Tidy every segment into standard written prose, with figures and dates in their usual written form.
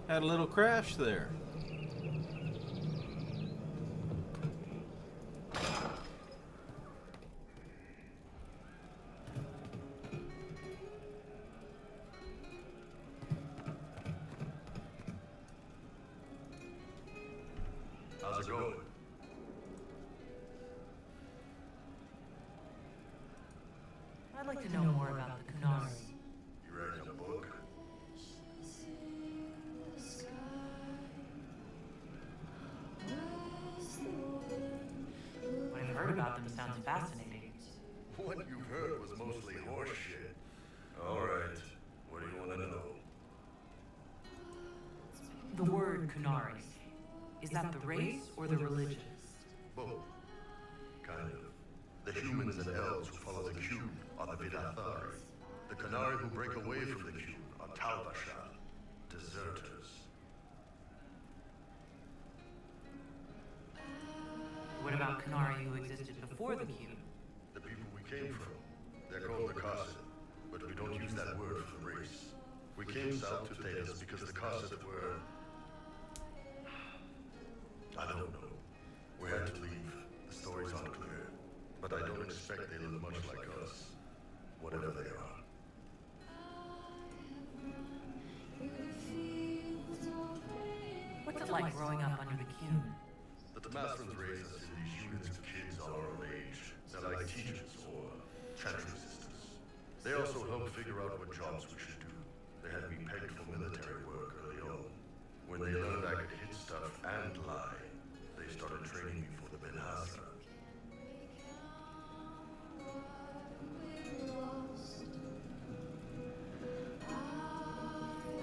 Had a little crash there. How's it going? I'd like to know more about the Kunari. You writing a book? What I've heard about them sounds fascinating. What you've heard was mostly horse shit. Alright, what do you want to know? The word Kunari, is that the race or the religion? Both. Kind of. The humans and elves who follow the cube are the Vidathari. The Kunari who break away from the cube are Talbashan, deserters. What about Kunari who existed before the cube? The people we came from. They're called the Cosset, but we don't use that word for the race. We came south to Thedas because the Cosset were... I don't know. We had to leave. The story's unclear. But I don't expect they look much like us. Whatever they are. What's it like growing up under the cube? The Tamasrans raise us in these units of kids our own age. They're like teachers or chantry sisters. They also help figure out what jobs we should do. They had me pegged for military work early on. When they learned I could hit stuff and lie, they started training me for the Ben Hasra.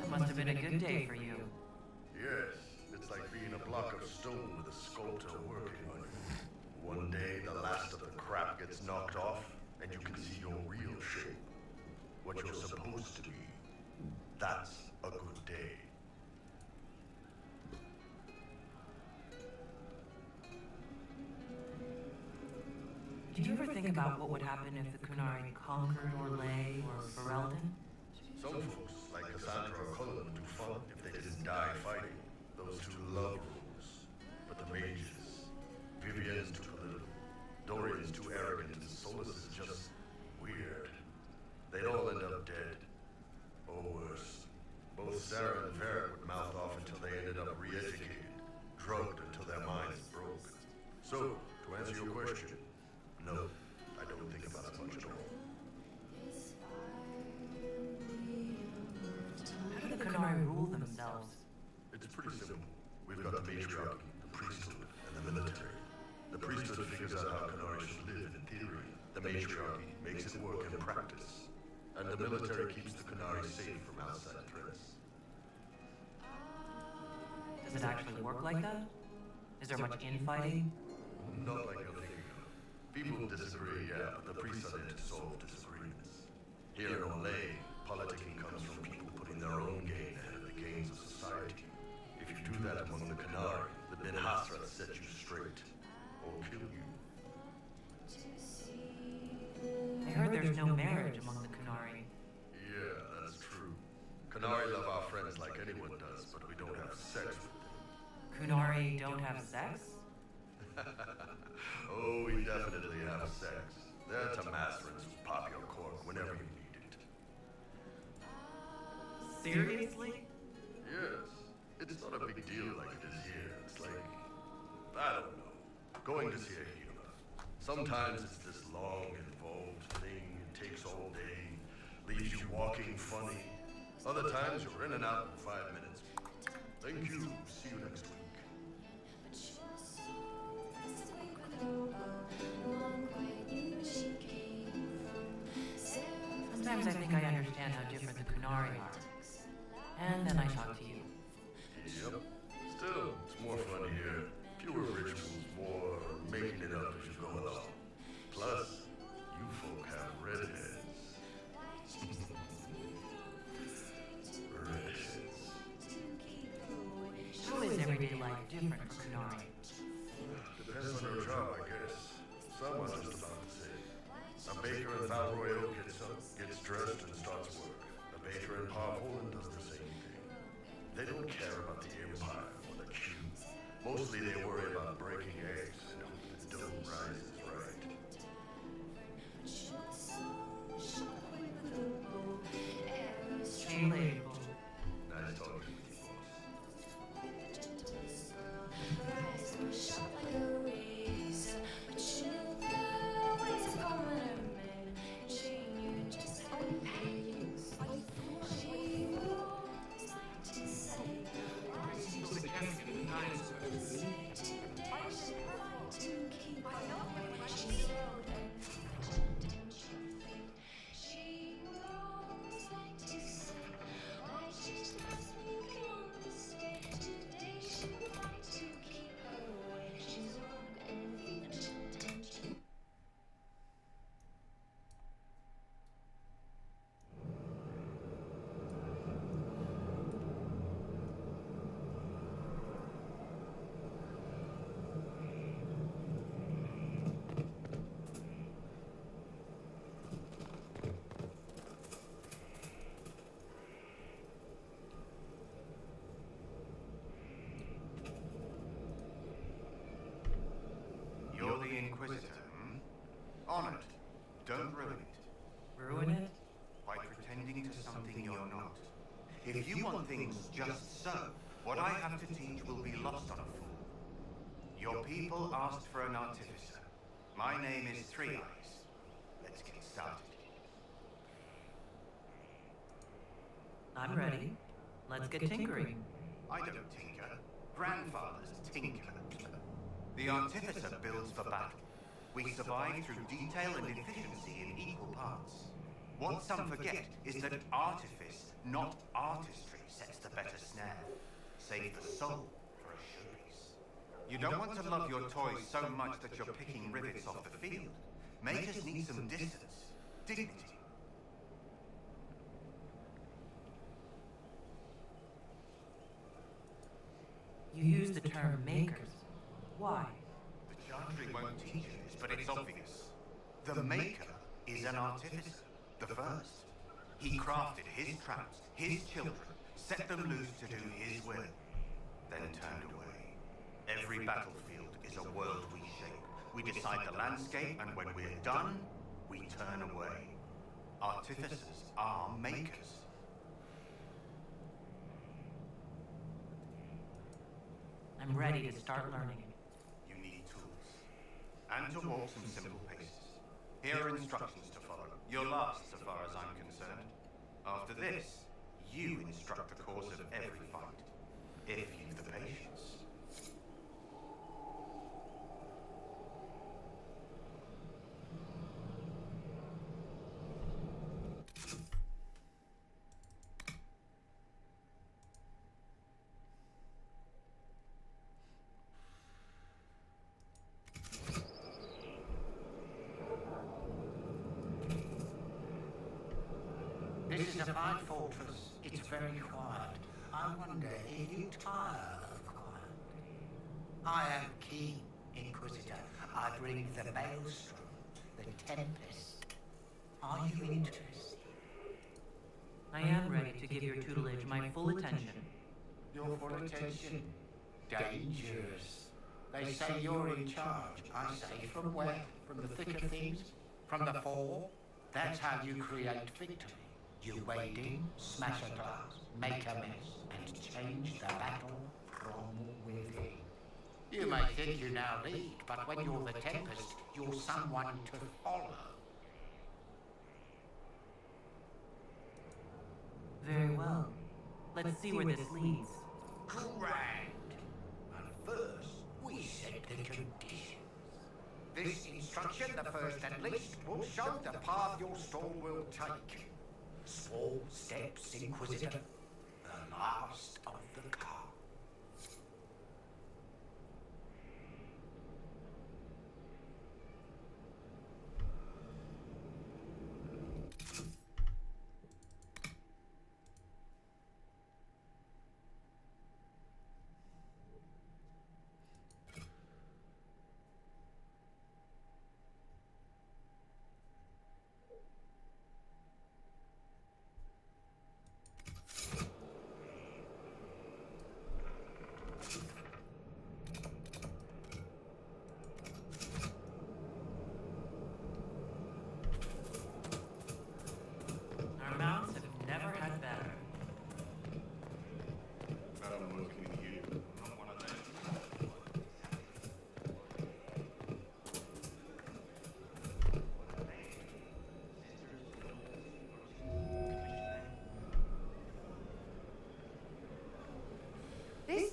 That must have been a good day for you. Yes, it's like being a block of stone with a sculptor working on you. One day, the last of the crap gets knocked off, and you can see your real shape. What you're supposed to be. That's a good day. Did you ever think about what would happen if the Kunari conquered Orlais or Ferelden? Some folks, like Cassandra or Cullen, would do fun if they didn't die fighting. Those two love rules. But the mages, Vivienne's too political, Dorian's too arrogant, and Solus is just weird. They'd all end up dead. Or worse. Both Sarah and Varric would mouth off until they ended up re-educated, drugged until their minds broke. So, to answer your question, no, I don't think about it much at all. How do the Kunari rule themselves? It's pretty simple. We've got the matriarchy, the priesthood, and the military. The priesthood figures out how Kunari should live in theory. The matriarchy makes it work in practice. And the military keeps the Kunari safe from outside threats. Does it actually work like that? Is there much infighting? Not like you're thinking of. People disagree, yeah, but the priests are there to solve disagreements. Here in Orlais, politicking comes from people putting their own gain ahead of the gains of society. If you do that among the Kunari, the Ben Hasra set you straight, or kill you. I heard there's no marriage among the Kunari. Yeah, that's true. Kunari love our friends like anyone does, but we don't have sex with them. Kunari don't have sex? Oh, we definitely have sex. They're Tamasrans who pop your cork whenever you need it. Seriously? Yes. It's not a big deal like it is here. It's like, I don't know, going to see a healer. Sometimes it's this long, involved thing. It takes all day, leaves you walking funny. Other times you're in and out in 5 minutes. Thank you. See you next week. Sometimes I think I understand how different the Kunari are. And then I talk to you. Yep. Still, it's more fun here. Fewer rituals, more making it up as you go along. Plus, you folk have redheads. Redheads. How is everyday life different for Kunari? Depends on your job, I guess. Some are just about the same. A baker in Val Royale gets up, gets dressed, and starts work. A baker in Parvolan does the same thing. They don't care about the Empire or the Cube. Mostly they worry about breaking eggs and hope the dome rises right. See you later, Bull. Nice talking with you, You're the Inquisitor, hmm? On it. Don't ruin it. Ruin it? By pretending to something you're not. If you want things just so, what I have to teach will be lost on a fool. Your people asked for an artificer. My name is Three Eyes. Let's get started. I'm ready. Let's get tinkering. I don't tinker. Grandfathers tinker. The artificer builds for battle. We survive through detail and efficiency in equal parts. What some forget is that artifice, not artistry, sets the better snare. Save the soul for a showpiece. You don't want to love your toys so much that you're picking rivets off the field. Makers need some distance, dignity. You use the term makers. Why? The Chantry won't teach you this, but it's obvious. The Maker is an artificer, the first. He crafted his traps, his children, set them loose to do his will, then turned away. Every battlefield is a world we shape. We decide the landscape, and when we're done, we turn away. Artificers are makers. I'm ready to start learning. You need tools. And to walk some simple paces. Here are instructions to follow. Your last, so far as I'm concerned. After this, you instruct the course of every fight. If you've the patience. This is a fine fortress. It's very quiet. I wonder if you tire of quiet. I am King Inquisitor. I bring the Maelstrom, the Tempest. Are you interested? I am ready to give your tutelage my full attention. Your full attention? Dangerous. They say you're in charge. I say from where? From the thick of things? From the fall? That's how you create victory. You wade in, smash a glass, make a mess, and change the battle from within. You may think you now lead, but when you're the Tempest, you're someone to follow. Very well. Let's see where this leads. Grand. And first, we set the conditions. This instruction, the first and least, will show the path your storm will take. Small steps, Inquisitor. The last of the cards.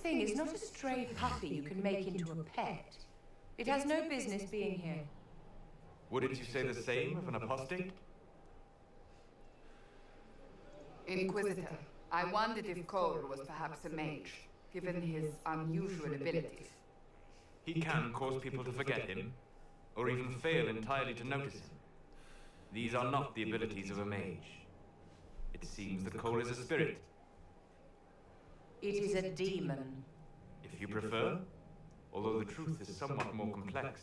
thing is not a stray puppy you can make into a pet. It has no business being here. Wouldn't you say the same of an apostate? Inquisitor, I wondered if Cole was perhaps a mage, given his unusual abilities. He can cause people to forget him, or even fail entirely to notice him. These are not the abilities of a mage. It seems that Cole is a spirit. It is a demon. If you prefer, although the truth is somewhat more complex.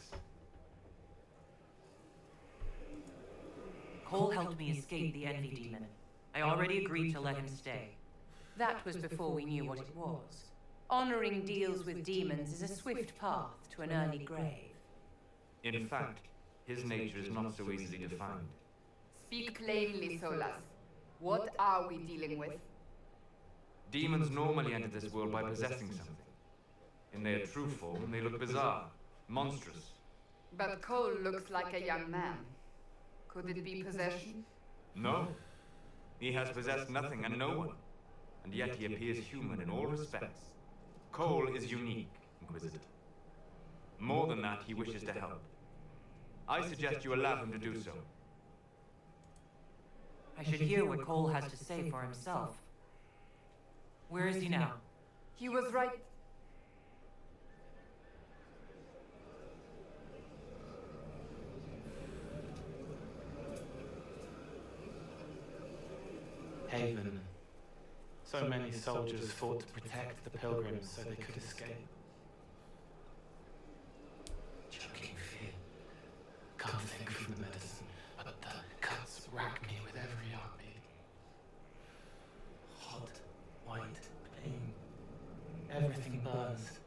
Cole helped me escape the envy demon. I already agreed to let him stay. That was before we knew what it was. Honoring deals with demons is a swift path to an early grave. In fact, his nature is not so easily defined. Speak plainly, Solas. What are we dealing with? Demons normally enter this world by possessing something. In their true form, they look bizarre, monstrous. But Cole looks like a young man. Could it be possession? No. He has possessed nothing and no one, and yet he appears human in all respects. Cole is unique, Inquisitor. More than that, he wishes to help. I suggest you allow him to do so. I should hear what Cole has to say for himself. Where is he now? He was right. Haven. So many soldiers fought to protect the pilgrims so they could escape. Choking fear. Can't think of the medicine, but the cuts rack me with every heartbeat. Hot, white pain. Everything burns.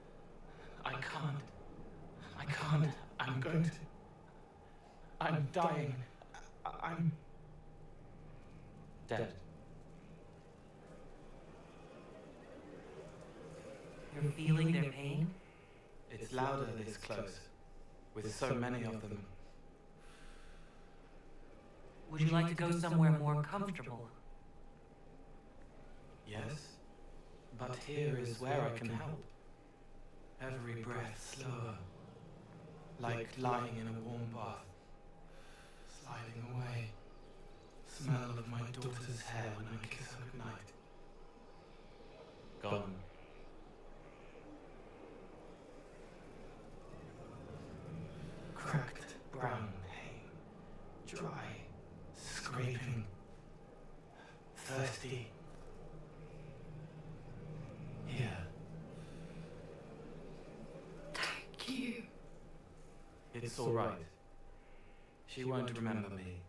I can't. I'm going to. I'm dying. I'm dead. You're feeling their pain? It's louder this close, with so many of them. Would you like to go somewhere more comfortable? Yes, but here is where I can help. Every breath slower, like lying in a warm bath, sliding away. Smell of my daughter's hair when I kiss her goodnight. Gone. Cracked brown pain, dry, scraping, thirsty. Here. Thank you. It's all right. She won't remember me.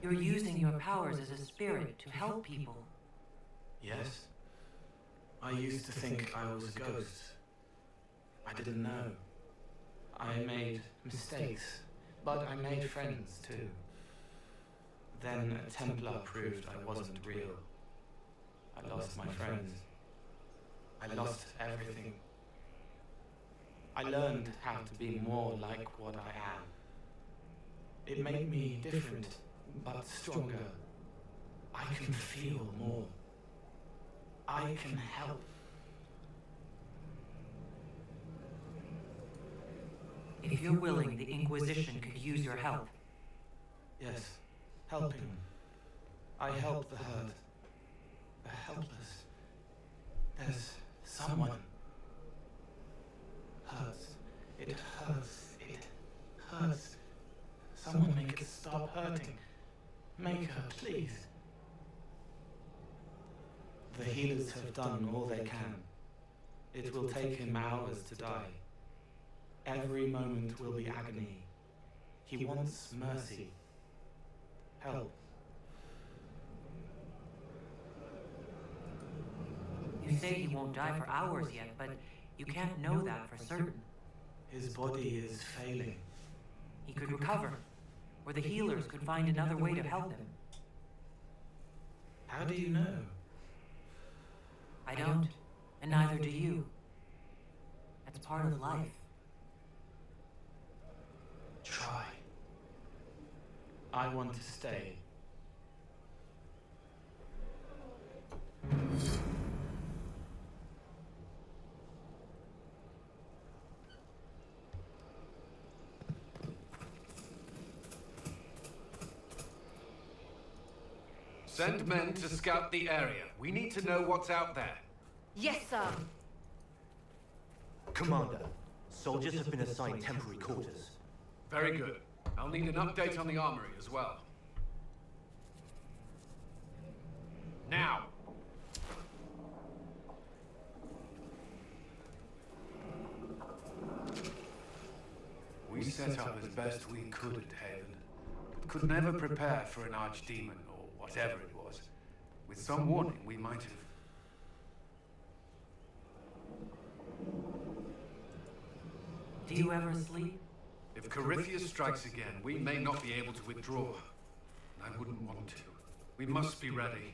You're using your powers as a spirit to help people. Yes. I used to think I was a ghost. I didn't know. I made mistakes, but I made friends too. Then a Templar proved I wasn't real. I lost my friends. I lost everything. I learned how to be more like what I am. It made me different, but stronger. I can feel more. I can help. If you're willing, the Inquisition could use your help. Yes, helping. I help the hurt, the helpless. There's someone. Hurts. It hurts. It hurts. Someone make it stop hurting. Make her, please. The healers have done all they can. It will take him hours to die. Every moment will be agony. He wants mercy. Help. You say he won't die for hours yet, but you can't know that for certain. His body is failing. He could recover, or the healers could find another way to help him. How do you know? I don't, and neither do you. That's part of life. Try. I want to stay. Send men to scout the area. We need to know what's out there. Yes, sir. Commander, soldiers have been assigned temporary quarters. Very good. I'll need an update on the armory as well. Now! We set up as best we could at Haven, but could never prepare for an archdemon or whatever it was. With some warning, we might have. Do you ever sleep? If Corypheus strikes again, we may not be able to withdraw. And I wouldn't want to. We must be ready.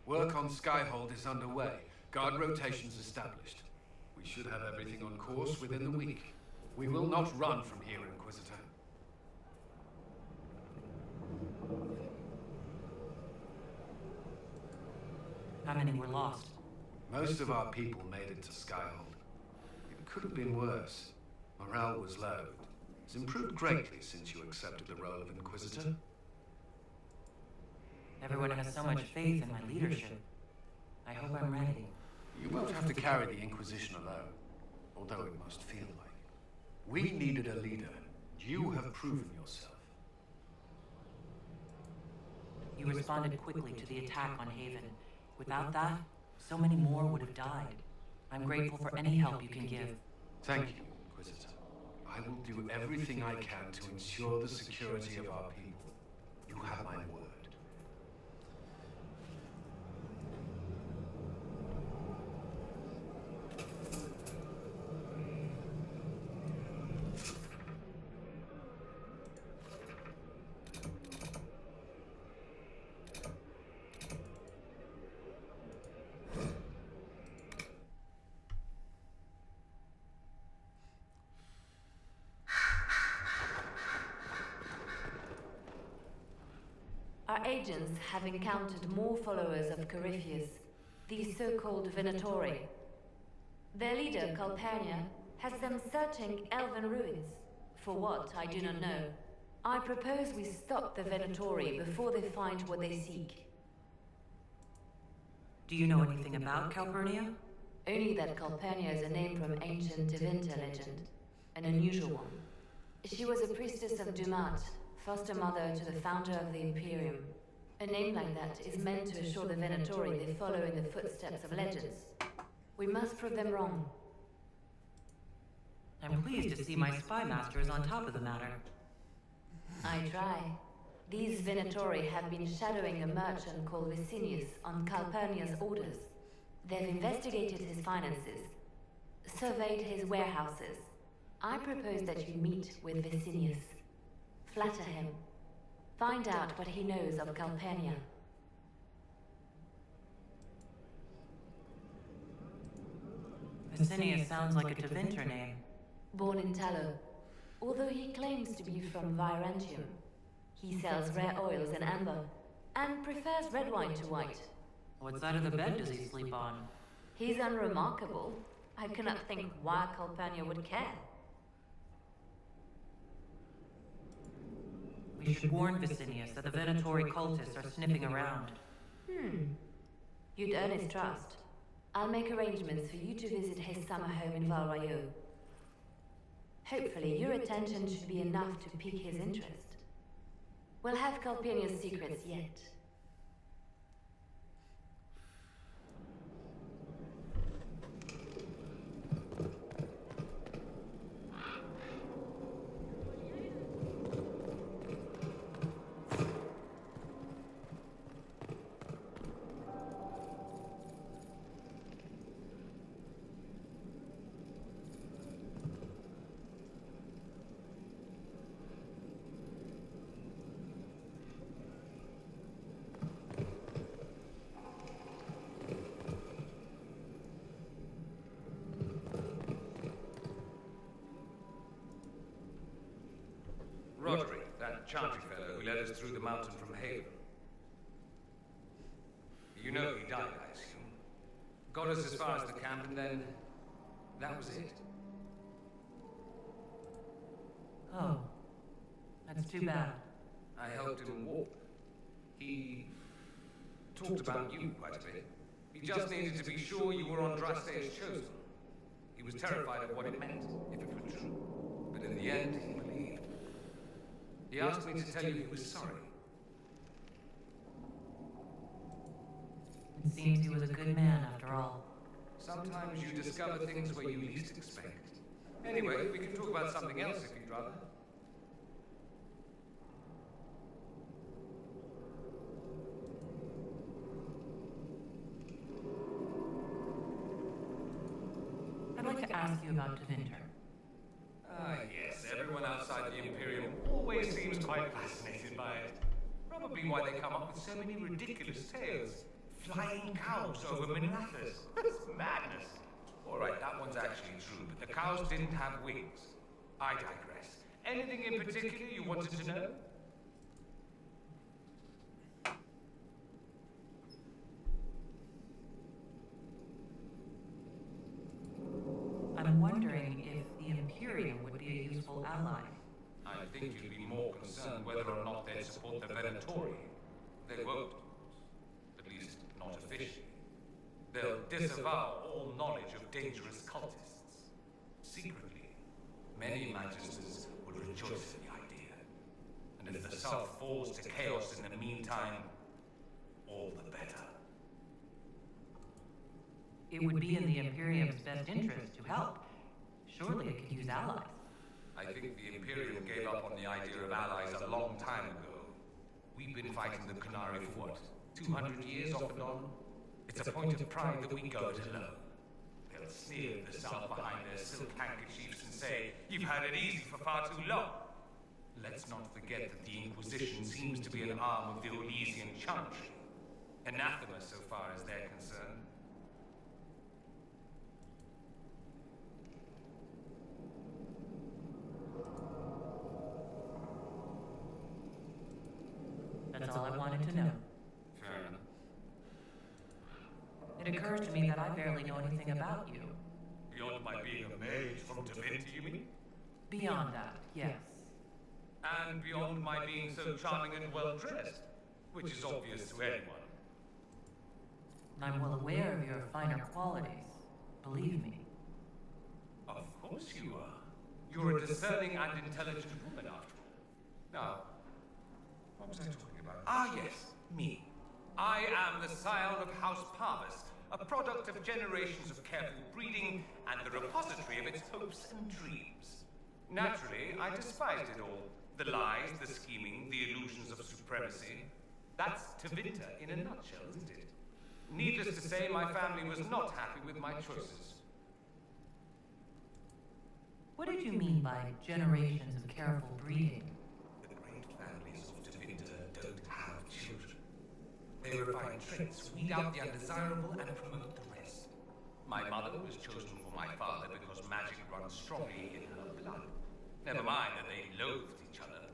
Work on Skyhold is underway. Guard rotations established. We should have everything on course within the week. We will not run from here, Inquisitor. How many were lost? Most of our people made it to Skyhold. It could have been worse. Morale was low. It's improved greatly since you accepted the role of Inquisitor. Everyone has so much faith in my leadership. I hope I'm ready. You won't have to carry the Inquisition alone, although it must feel like it. We needed a leader. You have proven yourself. You responded quickly to the attack on Haven. Without that, so many more would have died. I'm grateful for any help you can give. Thank you, Inquisitor. I will do everything I can to ensure the security of our people. You have my word. Our agents have encountered more followers of Corypheus, the so-called Venatori. Their leader, Calpurnia, has them searching elven ruins. For what, I do not know. I propose we stop the Venatori before they find what they seek. Do you know anything about Calpurnia? Only that Calpurnia is a name from ancient Tevinter legend, an unusual one. She was a priestess of Dumat, foster mother to the founder of the Imperium. A name like that is meant to assure the Venatori they follow in the footsteps of legends. We must prove them wrong. I'm pleased to see my spy master is on top of the matter. I try. These Venatori have been shadowing a merchant called Vicinius on Calpurnia's orders. They've investigated his finances, surveyed his warehouses. I propose that you meet with Vicinius. Flatter him. Find out what he knows of Calpurnia. Vicinius sounds like a Tevinter name. Born in Tallow, although he claims to be from Virantium. He sells rare oils and amber, and prefers red wine to white. What side of the bed does he sleep on? He's unremarkable. I cannot think why Calpurnia would care. We should warn Vicinius that the Venatori cultists are sniffing around. You'd earn his trust. I'll make arrangements for you to visit his summer home in Val Royeaux. Hopefully, your attention should be enough to pique his interest. We'll have Calpurnia's secrets yet. Roderick, that chanting fellow who led us through the mountain from Haven. You know he died, I assume. Got us as far as the camp and then... that was it. Oh. That's too bad. I helped him walk. He talked about you quite a bit. He just needed to be sure you were on Draste's chosen. He was terrified of what it meant, if it were true. But in the end, he believed. He asked me to tell you he was sorry. It seems he was a good man after all. Sometimes you discover things where you least expect. Anyway, we can talk about something else if you'd rather. I'd like to ask you about Tevinter. Ah, yes. Everyone outside the Imperium always seems quite fascinated by it. Probably why they come up with so many ridiculous tales. Flying cows over Minathas. That's madness. Alright, that one's actually true, but the cows didn't have wings. I digress. Anything in particular you wanted to know? I'm wondering if the Imperium would be a useful ally. I think you'd be more concerned whether or not they'd support the Venatori. They won't, at least not officially. They'll disavow all knowledge of dangerous cultists. Secretly, many magisters would rejoice in the idea. And if the South falls to chaos in the meantime, all the better. It would be in the Imperium's best interest to help. Surely it could use allies. I think the Imperium gave up on the idea of allies a long time ago. We've been fighting the Qunari for what, 200 years off and on? It's a point of pride that we go it alone. They'll sneer at the South behind their silk handkerchiefs and say, "You've had it easy for far too long." Let's not forget that the Inquisition seems to be an arm of the Orlesian Chantry. Anathema so far as they're concerned. That's all I wanted to know. Fair enough. It occurs to me that I barely know anything about you. Beyond my being a mage from Divinity, you mean? Beyond that, yes. And beyond my being so charming and well-dressed, which is obvious to anyone. I'm well aware of your finer qualities. Believe me. Of course you are. You're a discerning and intelligent woman, after all. Now, what was I talking about? Ah, yes, me. I am the scion of House Parvis, a product of generations of careful breeding and the repository of its hopes and dreams. Naturally, I despised it all. The lies, the scheming, the illusions of supremacy. That's Tevinter in a nutshell, isn't it? Needless to say, my family was not happy with my choices. What did you mean by generations of careful breeding? The great families of Tevinter don't have children. They refine traits, weed out the undesirable, and promote the rest. My mother was chosen for my father because magic runs strongly in her blood. Never mind that they loathed each other.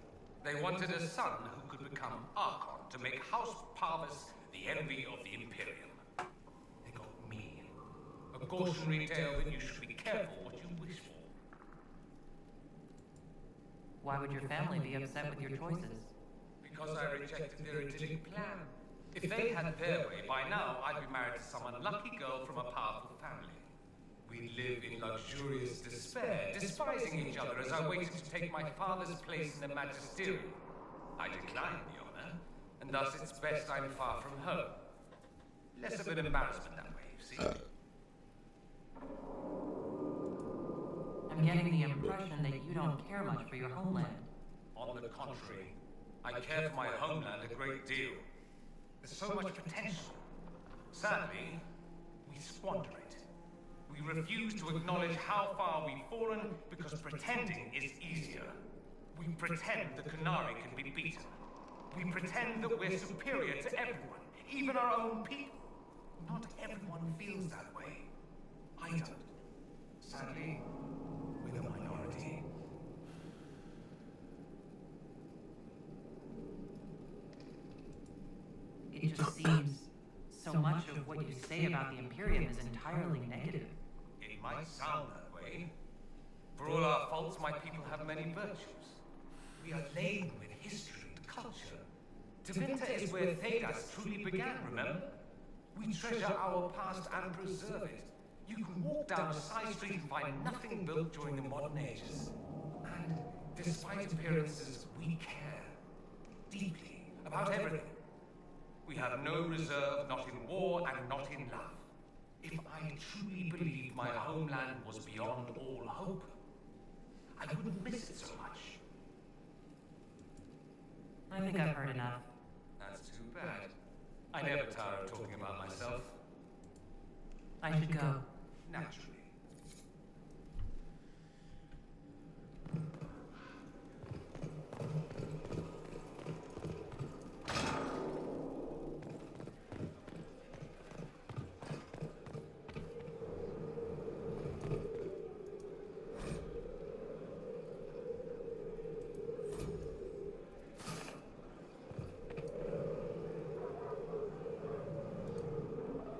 They wanted a son who could become Archon to make House Parvis the envy of the Imperium. They got me. A cautionary tale that you should be careful what you wish for. Why would your family be upset with your choices? Because I rejected their idyllic plan. If they had their way, by now I'd be married to some unlucky girl from a powerful family. We'd live in luxurious despair, despising each other as I waited to take my father's place in the magisterium. I declined the honor, and thus it's best I'm far from home. Less of an embarrassment that way, you see. I'm getting the impression that you don't care much for your homeland. On the contrary, I care for my homeland a great deal. There's so much potential. Sadly, we squander it. We refuse to acknowledge how far we've fallen because pretending is easier. We pretend the Qunari can be beaten. We pretend that we're superior to everyone, even our own people. Not everyone feels that way. I don't. Sadly, we're the minority. It just seems so much of what you say about the Imperium is entirely negative. It might sound that way. For all our faults, my people have many virtues. We are laden with history and culture. Tevinter is where Thedas truly began, remember? We treasure our past and preserve it. You can walk down a side street and find nothing built during the modern ages. And despite appearances, we care deeply about everything. We have no reserve, not in war and not in love. If I truly believed my homeland was beyond all hope, I wouldn't miss it so much. I think I've heard enough. That's too bad. I never tire of talking about myself. I should go. Naturally.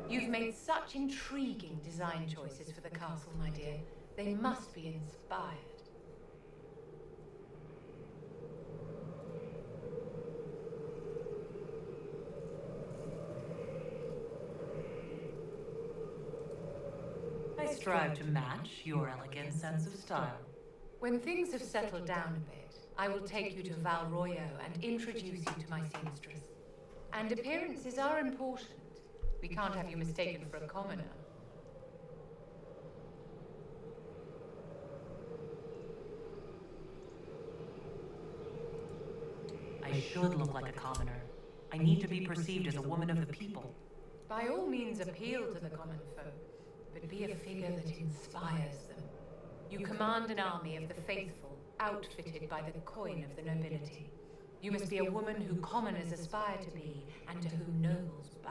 You've made such intriguing design choices for the castle, my dear. They must be inspired. I strive to match your elegant sense of style. When things have settled down a bit, I will take you to Valroyo and introduce you to my seamstress. And appearances are important. We can't have you mistaken for a commoner. I should look like a commoner. I need to be perceived as a woman of the people. By all means appeal to the common folk, but be a figure that inspires them. You command an army of the faithful, outfitted by the coin of the nobility. You must be a woman who commoners aspire to be, and to whom nobles bow.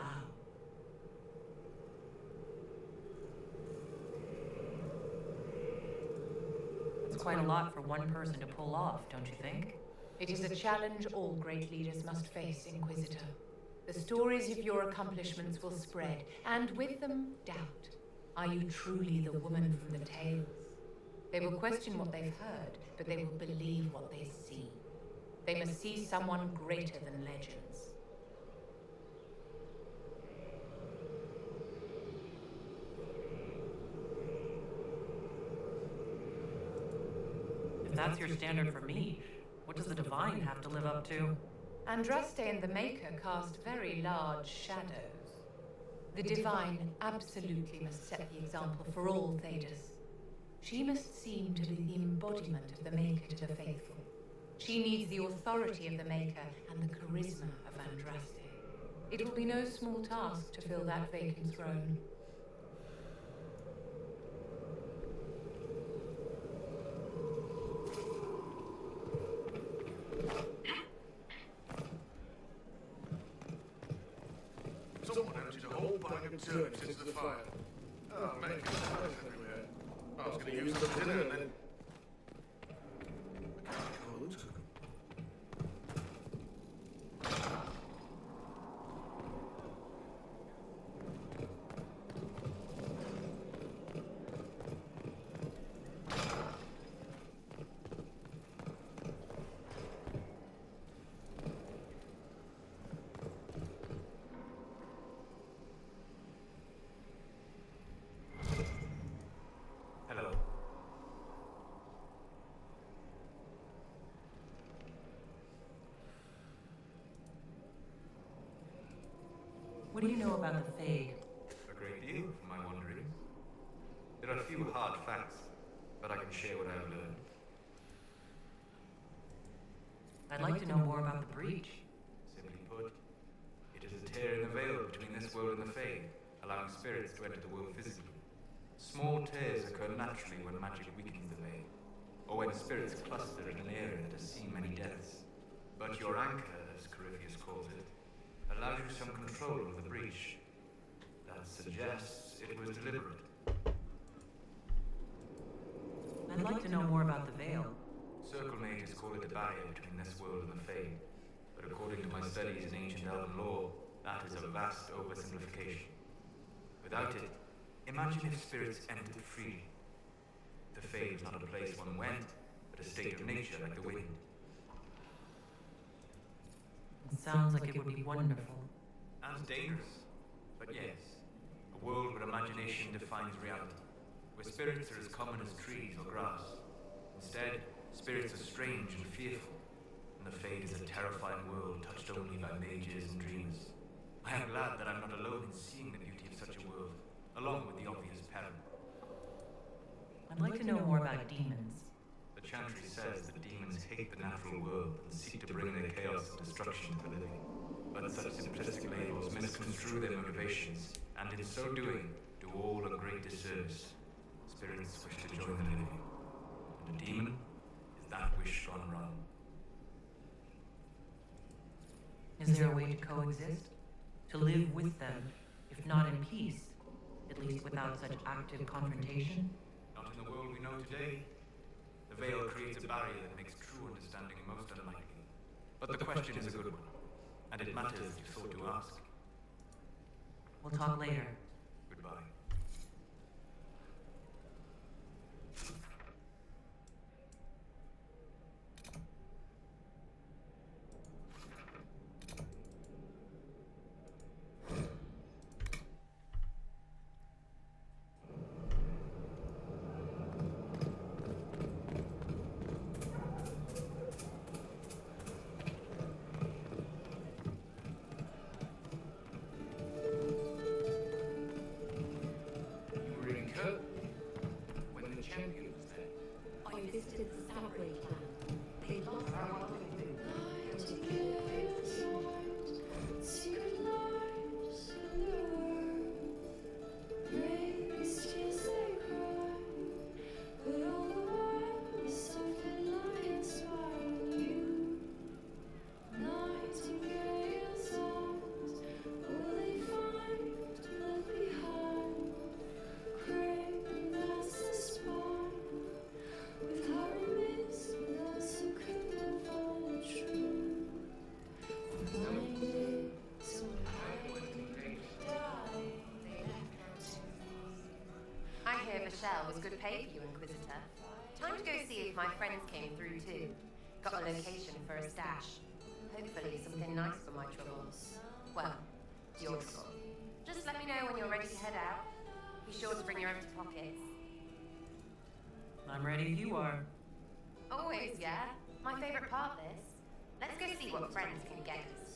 It's quite a lot for one person to pull off, don't you think? It is a challenge all great leaders must face, Inquisitor. The stories of your accomplishments will spread, and with them, doubt. Are you truly the woman from the tales? They will question what they've heard, but they will believe what they see. They must see someone greater than legends. If that's your standard for me, what does the Divine have to live up to? Andraste and the Maker cast very large shadows. The Divine absolutely must set the example for all Thedas. She must seem to be the embodiment of the Maker to the faithful. She needs the authority of the Maker and the charisma of Andraste. It will be no small task to fill that vacant throne. Someone emptied a whole bag of turnips into the fire. Oh, man, there's fires everywhere. I was going to use them for dinner and then... I can't go into them. Hello. What do you know about the Fade? A great deal, from my wanderings. There are a few hard facts, but I can share what I have learned. I'd like to know more about the breach. Simply put, it is a tear in the veil between this world and the Fade, allowing spirits to enter the world physically. Small tears occur naturally when magic weakens the veil, or when spirits cluster in an area that has seen many deaths. But your anchor, as Corypheus calls it, allows you some control over the breach. That suggests it was deliberate. I'd like to know more about the Veil. Circle mages call it a barrier between this world and the Fade, but according to my studies in ancient elven lore, that is a vast oversimplification. Without it, imagine if spirits entered freely. The Fade was not a place one went, but a state of nature like the wind. sounds like it would be wonderful. And dangerous. But yes, a world where imagination defines reality, where spirits are as common as trees or grass. Instead, spirits are strange and fearful, and the Fade is a terrifying world touched only by mages and dreamers. I am glad that I'm not alone in seeing the beauty of such a world, along with the obvious peril. I'd like to know more about demons. The Chantry says that demons hate the natural world and seek to bring their chaos and destruction to the living. But such simplistic labels misconstrue their motivations, and in so doing, do all a great disservice. Spirits wish to join the living, and a demon is that wish gone wrong. Is there a way to coexist? To live with them, if not in peace, at least without such active confrontation? Not in the world we know today. The veil creates a barrier that makes true understanding most unlikely. But the question is a good one, and it matters if you thought to ask. We'll talk later. Goodbye. Was good pay for you, Inquisitor. Time to go see if my friends came through too. Got a location for a stash. Hopefully something nice for my troubles. Well, your trouble. Just let me know when you're ready to head out. Be sure to bring your empty pockets. I'm ready if you are. Always, yeah. My favorite part this. Let's go see what friends can get us.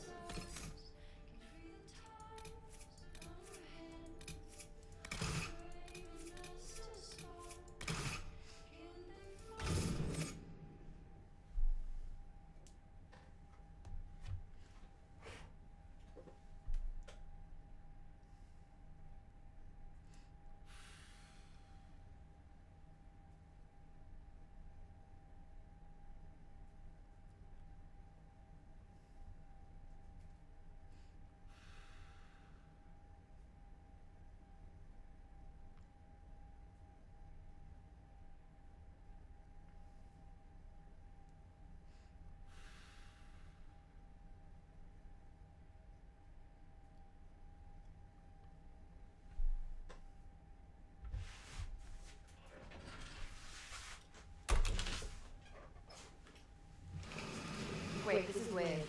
Wait, this is weird.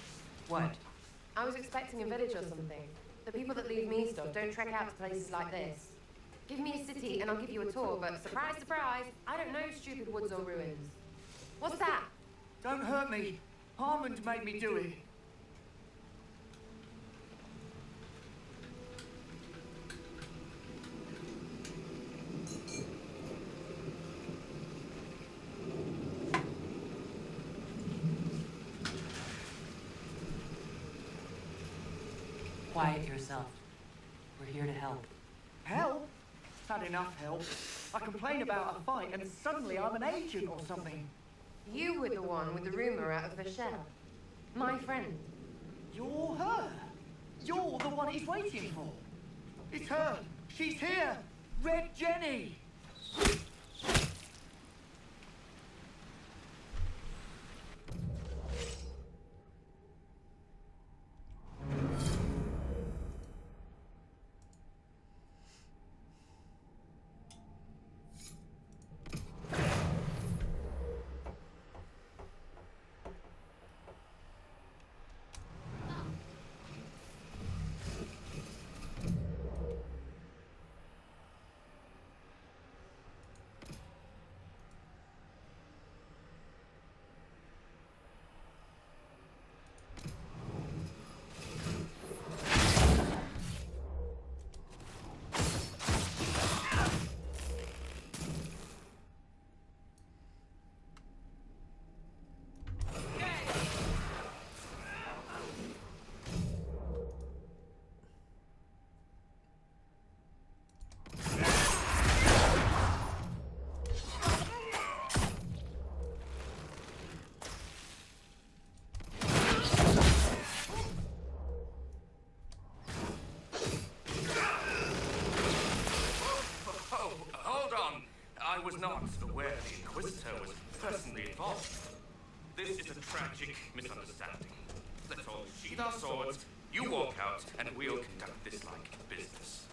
What? I was expecting a village or something. The people that leave me stuff don't trek out to places like this. Give me a city and I'll give you a tour, but surprise, surprise, I don't know stupid woods or ruins. What's that? Don't hurt me. Harmond made me do it. Quiet yourself. We're here to help. Help? Had enough help. I complain about a fight and suddenly I'm an agent or something. You were the one with the rumor out of the shell. My friend. You're her. You're the one he's waiting for. It's her. She's here. Red Jenny. Inquisitor was personally involved. This is a tragic misunderstanding. Let's all sheathe our swords, you walk out, and we'll conduct this like business.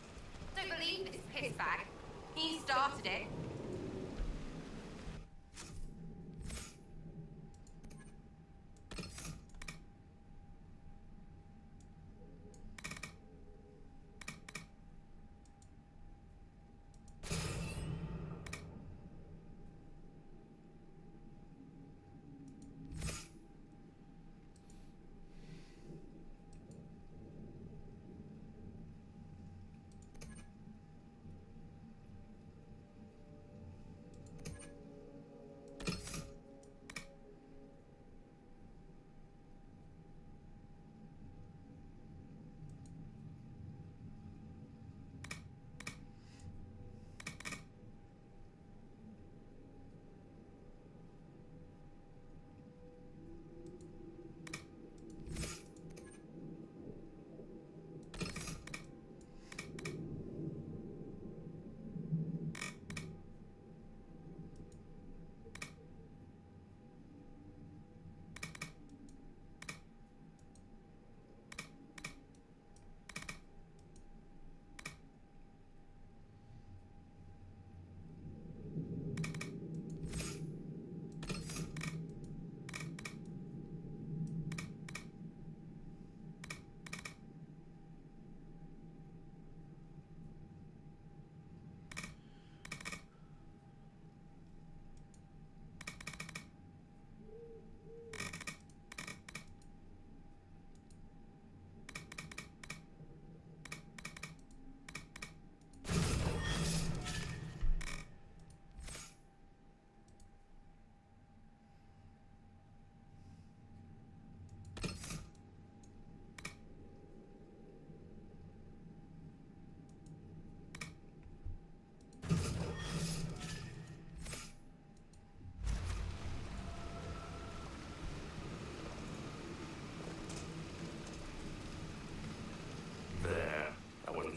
Don't believe this pissbag. He started it.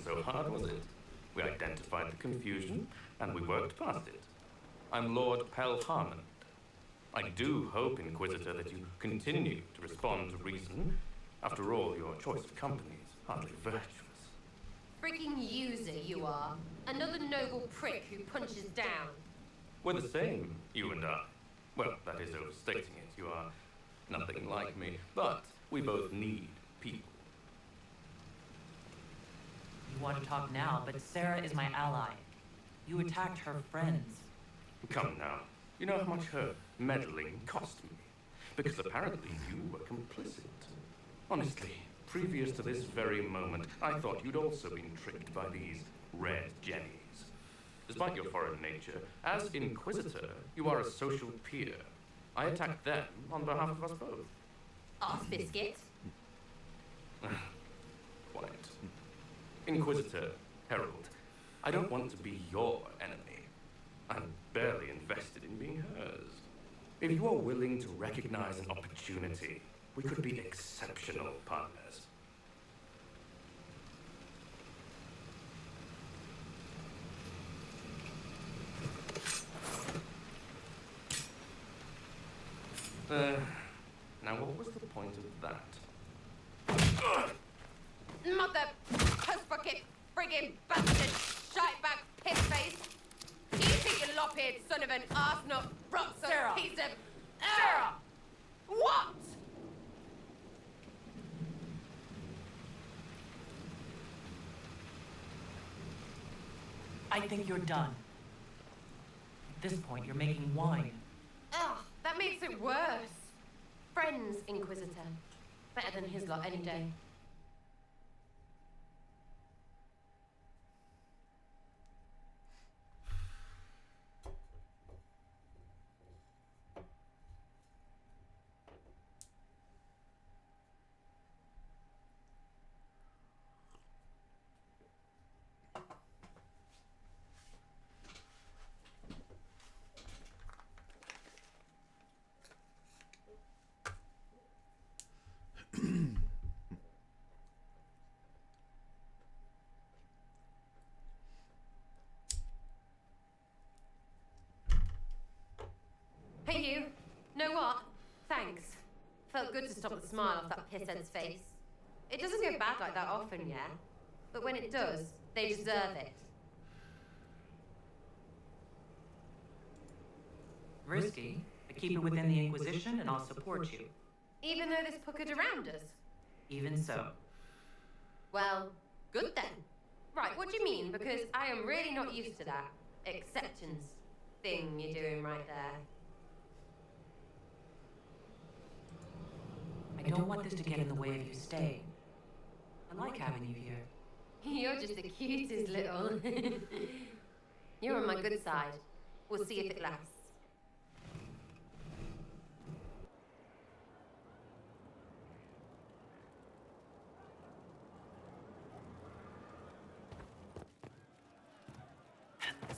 So hard, was it? We identified the confusion, and we worked past it. I'm Lord Pelharmond. I do hope, Inquisitor, that you continue to respond to reason. After all, your choice of company is hardly virtuous. Freaking user you are. Another noble prick who punches down. We're the same, you and I. Well, that is overstating it. You are nothing like me, but we both need people. You want to talk now, but Sarah is my ally. You attacked her friends. Come now. You know how much her meddling cost me. Because apparently you were complicit. Honestly, previous to this very moment, I thought you'd also been tricked by these red jennies. Despite your foreign nature, as Inquisitor, you are a social peer. I attacked them on behalf of us both. Arse biscuit. Quiet. Inquisitor, Herald, I don't want to be your enemy. I'm barely invested in being hers. If you are willing to recognize an opportunity, we could be exceptional partners. Now what was the point of that? Mother puss-bucket, friggin' bastard, shite-back piss-face. You think you lop-eared son of an arse-nut, rock-sucked piece of... Sarah! What? I think you're done. At this point, you're making wine. Ugh, that makes it worse. Friends, Inquisitor. Better than his lot any day. stop the smile off that pisshead's face. It doesn't go bad like that often, yeah? But when it does, they deserve it. Risky, but keep it within the Inquisition and I'll support you. Even though there's puckered around us? Even so. Well, good then. Right, what do you mean? Because I am really not used to that acceptance thing you're doing right there. I don't want this to get in the way of you staying. I like having you here. You're just the cutest little... You're on my good side. We'll see if it lasts.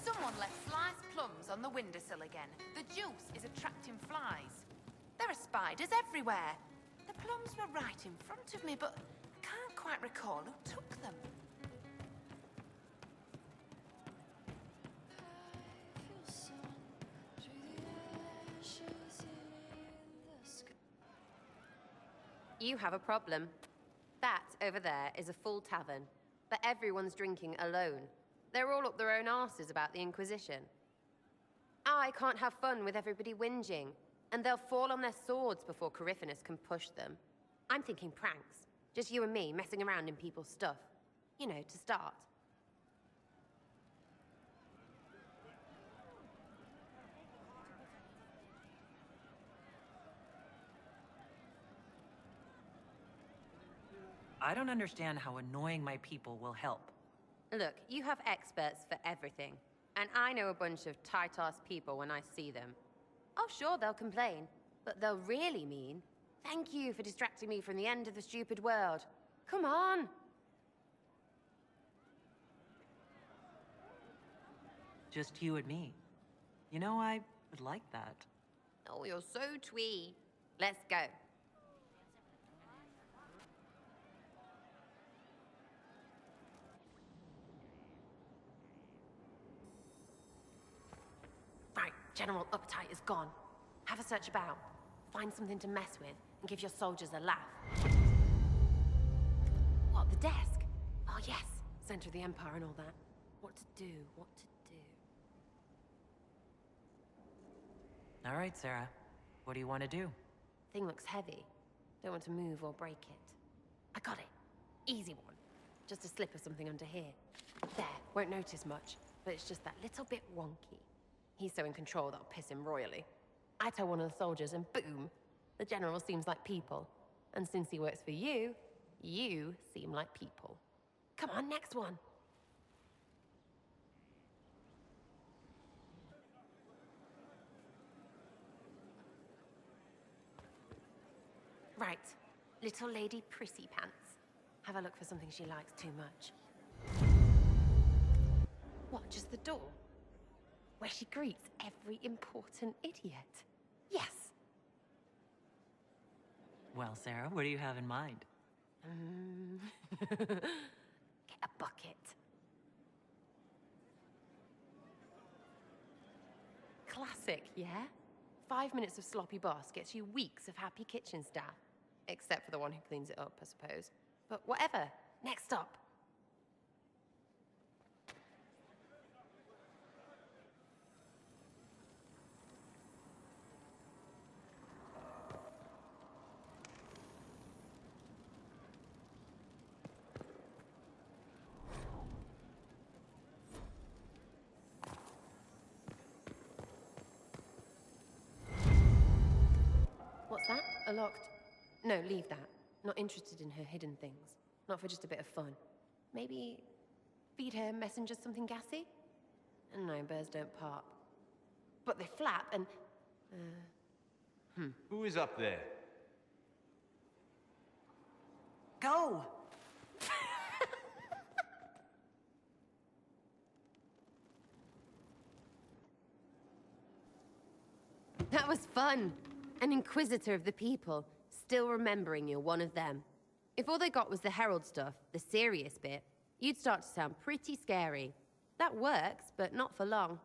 Someone left sliced plums on the windowsill again. The juice is attracting flies. There are spiders everywhere. The plums were right in front of me, but I can't quite recall who took them. You have a problem. That over there is a full tavern, but everyone's drinking alone. They're all up their own arses about the Inquisition. I can't have fun with everybody whinging, and they'll fall on their swords before Corypheus can push them. I'm thinking pranks. Just you and me messing around in people's stuff. You know, to start. I don't understand how annoying my people will help. Look, you have experts for everything. And I know a bunch of tight-ass people when I see them. Oh, sure, they'll complain. But they'll really mean, thank you for distracting me from the end of the stupid world. Come on! Just you and me. You know, I would like that. Oh, you're so twee. Let's go. Right, general uptight is gone. Have a search about. Find something to mess with and give your soldiers a laugh. What, the desk? Oh yes, center of the Empire and all that. What to do, what to do. All right, Sarah. What do you want to do? Thing looks heavy. Don't want to move or break it. I got it. Easy one. Just a slip of something under here. There, won't notice much, but it's just that little bit wonky. He's so in control that'll piss him royally. I tell one of the soldiers and boom, the general seems like people. And since he works for you, you seem like people. Come on, next one. Right, little lady prissy pants. Have a look for something she likes too much. What, just the door? Where she greets every important idiot. Yes. Well, Sarah, what do you have in mind? Get a bucket. Classic, yeah? 5 minutes of sloppy boss gets you weeks of happy kitchen staff. Except for the one who cleans it up, I suppose. But whatever. Next up. What's that? A locked... No, leave that. Not interested in her hidden things. Not for just a bit of fun. Maybe feed her messengers something gassy? No, birds don't pop. But they flap and... Who is up there? Go! That was fun. An inquisitor of the people, still remembering you're one of them. If all they got was the herald stuff, the serious bit, you'd start to sound pretty scary. That works, but not for long.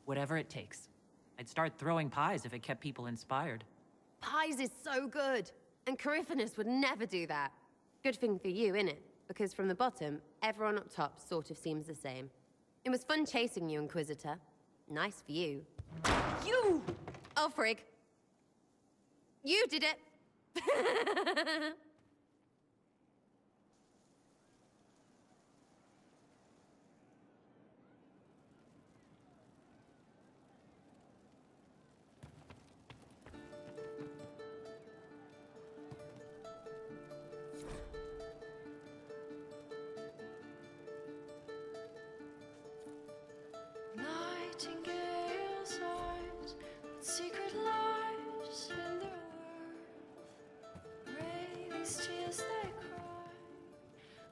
Whatever it takes. I'd start throwing pies if it kept people inspired. Pies is so good. And Coryphanus would never do that. Good thing for you, innit? Because from the bottom, everyone up top sort of seems the same. It was fun chasing you, Inquisitor. Nice for you. You! Oh, frig. You did it! Nightingale's eyes, with secret lies in their world. Raven's tears they cry,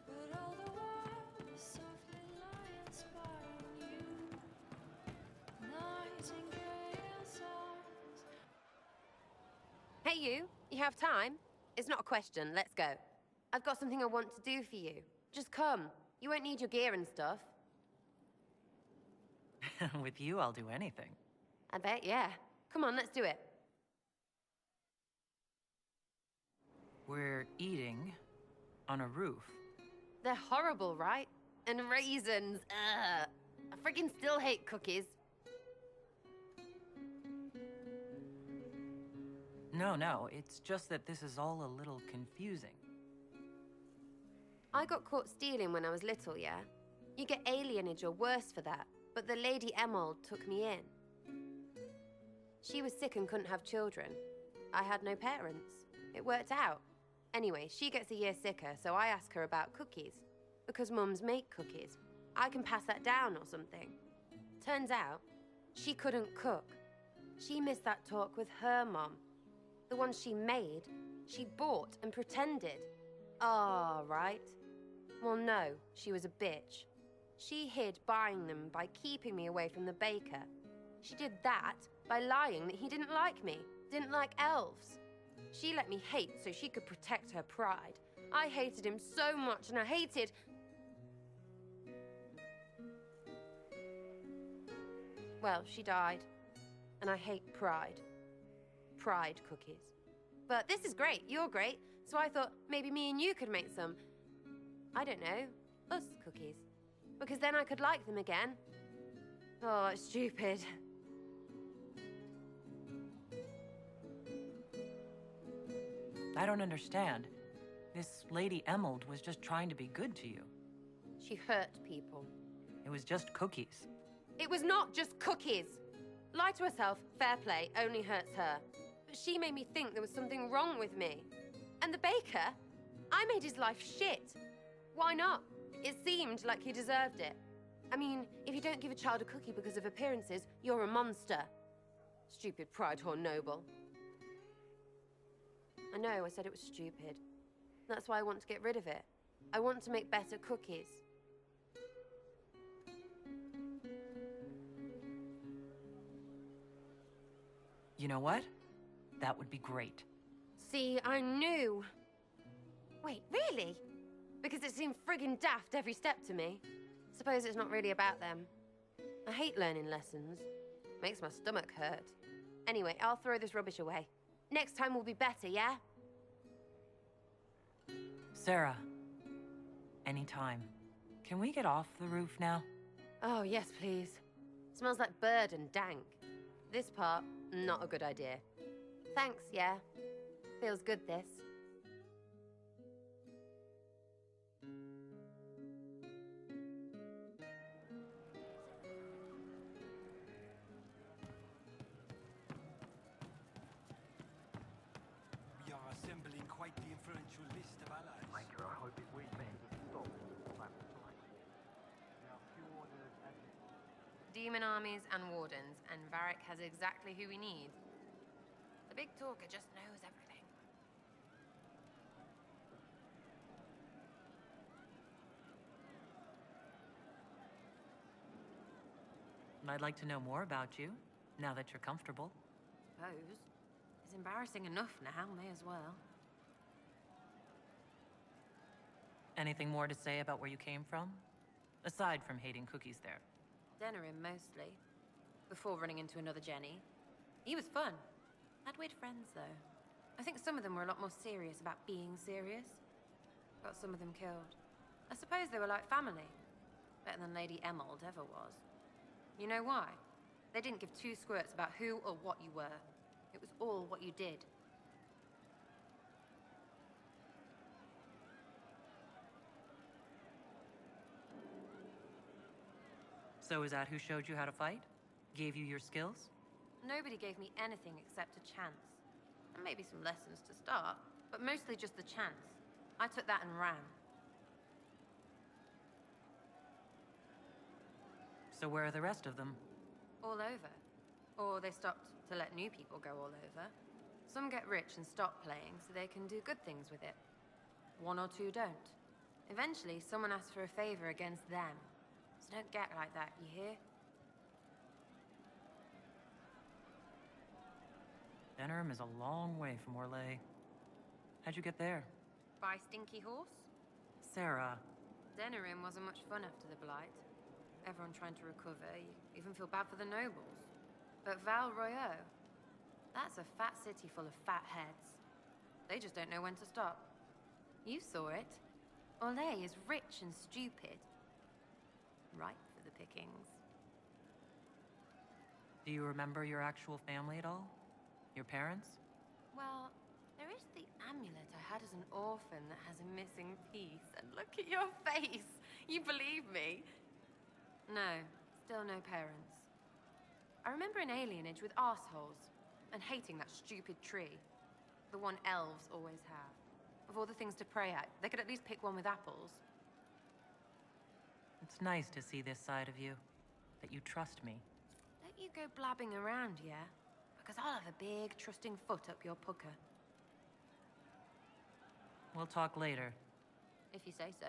but all the while softly lie inspiring you. Nightingale's eyes. Hey, you have time? It's not a question, let's go. I've got something I want to do for you. Just come. You won't need your gear and stuff. With you, I'll do anything. I bet, yeah. Come on, let's do it. We're eating on a roof. They're horrible, right? And raisins, ugh. I friggin' still hate cookies. No, it's just that this is all a little confusing. I got caught stealing when I was little, yeah? You get alienage or worse for that, but the Lady Emerald took me in. She was sick and couldn't have children. I had no parents. It worked out. Anyway, she gets a year sicker, so I ask her about cookies. Because mums make cookies. I can pass that down or something. Turns out, she couldn't cook. She missed that talk with her mom. The one she made, she bought and pretended. Ah, right. Well, no, she was a bitch. She hid buying them by keeping me away from the baker. She did that by lying that he didn't like me, didn't like elves. She let me hate so she could protect her pride. I hated him so much, and I hated... Well, she died. And I hate pride. Pride cookies. But this is great, you're great, so I thought maybe me and you could make some, I don't know, us cookies. Because then I could like them again. Oh, it's stupid. I don't understand. This Lady Emerald was just trying to be good to you. She hurt people. It was just cookies. It was not just cookies. Lie to herself, fair play, only hurts her. But she made me think there was something wrong with me. And the baker? I made his life shit. Why not? It seemed like he deserved it. I mean, if you don't give a child a cookie because of appearances, you're a monster. Stupid pride whore noble. I know, I said it was stupid. That's why I want to get rid of it. I want to make better cookies. You know what? That would be great. See, I knew. Wait, really? Because it seemed friggin' daft every step to me. Suppose it's not really about them. I hate learning lessons. Makes my stomach hurt. Anyway, I'll throw this rubbish away. Next time will be better, yeah? Sarah, anytime. Can we get off the roof now? Oh, yes, please. Smells like bird and dank. This part, not a good idea. Thanks, yeah. Feels good, this. We are assembling quite the influential list of allies. Maker, I hope it will be stop. Demon armies and wardens, and Varric has exactly who we need. The big talker just knows everything. I'd like to know more about you, now that you're comfortable. Suppose. It's embarrassing enough now, may as well. Anything more to say about where you came from? Aside from hating cookies there. Denerim, mostly. Before running into another Jenny. He was fun. Had weird friends, though. I think some of them were a lot more serious about being serious. Got some of them killed. I suppose they were like family. Better than Lady Emerald ever was. You know why? They didn't give two squirts about who or what you were. It was all what you did. So is that who showed you how to fight? Gave you your skills? Nobody gave me anything except a chance. And maybe some lessons to start, but mostly just the chance. I took that and ran. So where are the rest of them? All over. Or they stopped to let new people go all over. Some get rich and stop playing so they can do good things with it. One or two don't. Eventually, someone asks for a favor against them. So don't get like that, you hear? Denerim is a long way from Orlais. How'd you get there? By Stinky Horse? Sarah. Denerim wasn't much fun after the Blight. Everyone trying to recover, you even feel bad for the nobles. But Val Royeaux, that's a fat city full of fat heads. They just don't know when to stop. You saw it. Orlais is rich and stupid. Ripe for the pickings. Do you remember your actual family at all? Your parents? Well, there is the amulet I had as an orphan that has a missing piece. And look at your face. You believe me? No, still no parents. I remember an alienage with arseholes and hating that stupid tree. The one elves always have. Of all the things to pray at, they could at least pick one with apples. It's nice to see this side of you. That you trust me. Don't you go blabbing around, yeah? Because I'll have a big, trusting foot up your pucker. We'll talk later. If you say so.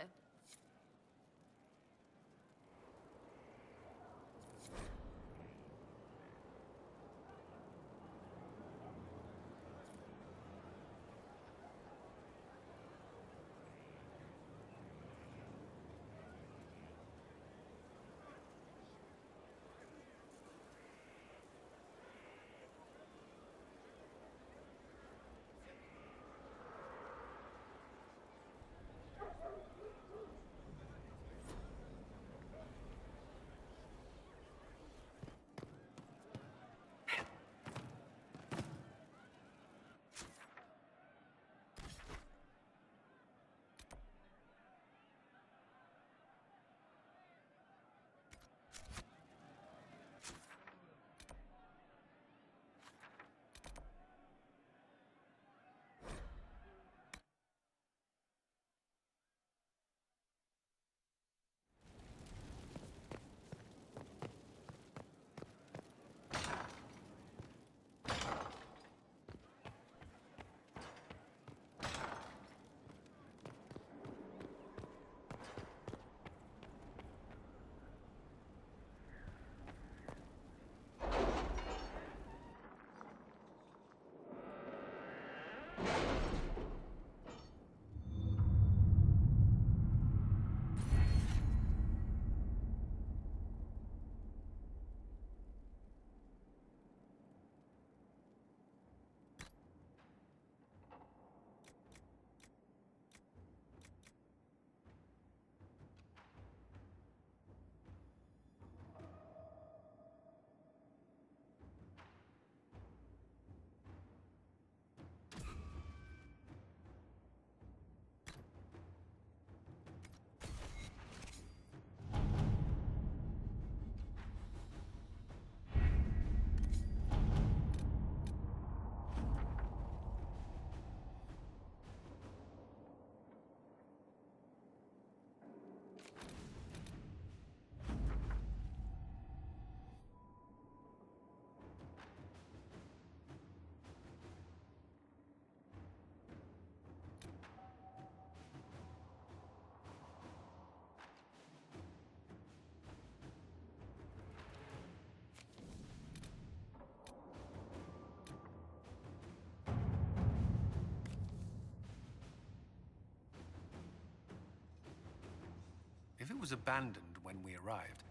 If it was abandoned when we arrived,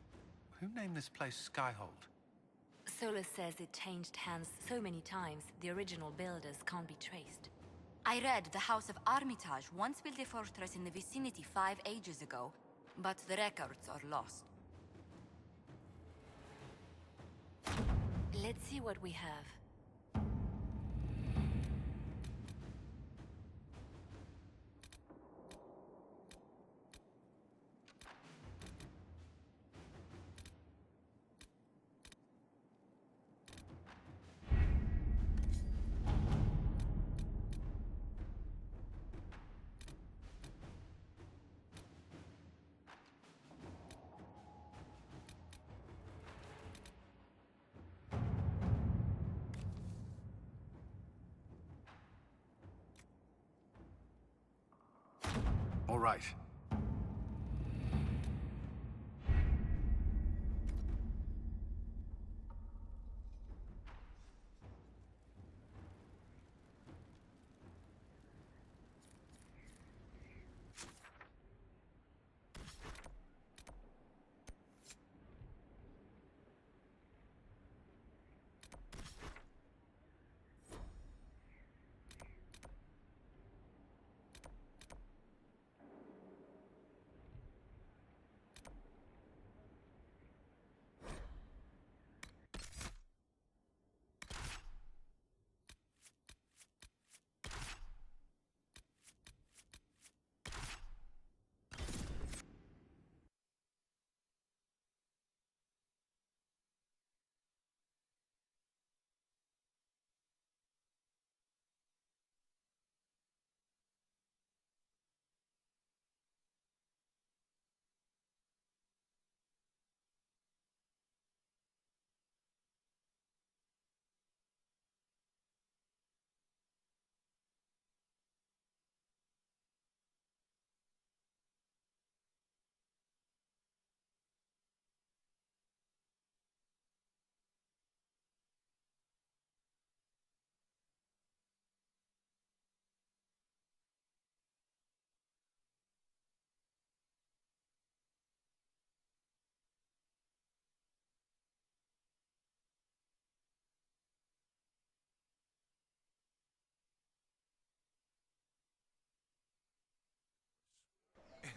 who named this place Skyhold? Solus says it changed hands so many times, the original builders can't be traced. I read the House of Armitage once built a fortress in the vicinity 5 ages ago, but the records are lost. Let's see what we have. All right.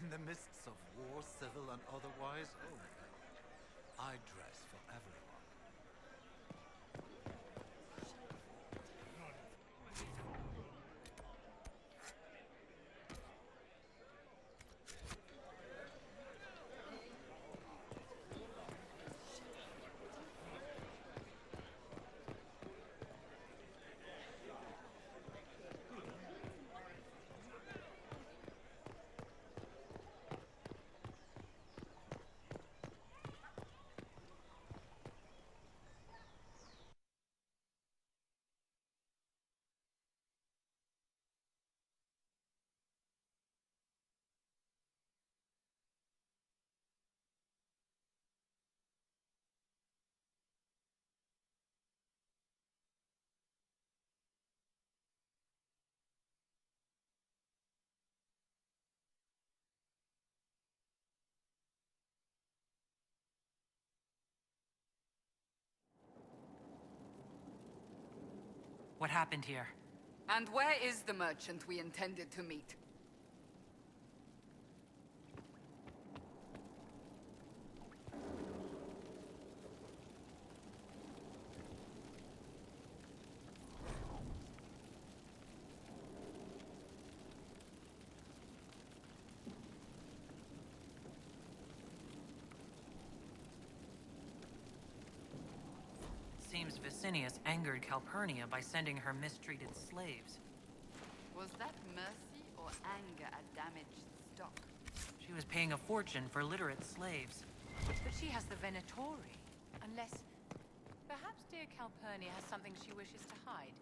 In the mists of war, civil and otherwise, oh no. I dress for everyone. What happened here? And where is the merchant we intended to meet? Seems Vicinius angered Calpurnia by sending her mistreated slaves. Was that mercy or anger at damaged stock? She was paying a fortune for literate slaves. But she has the Venatori. Unless... Perhaps dear Calpurnia has something she wishes to hide.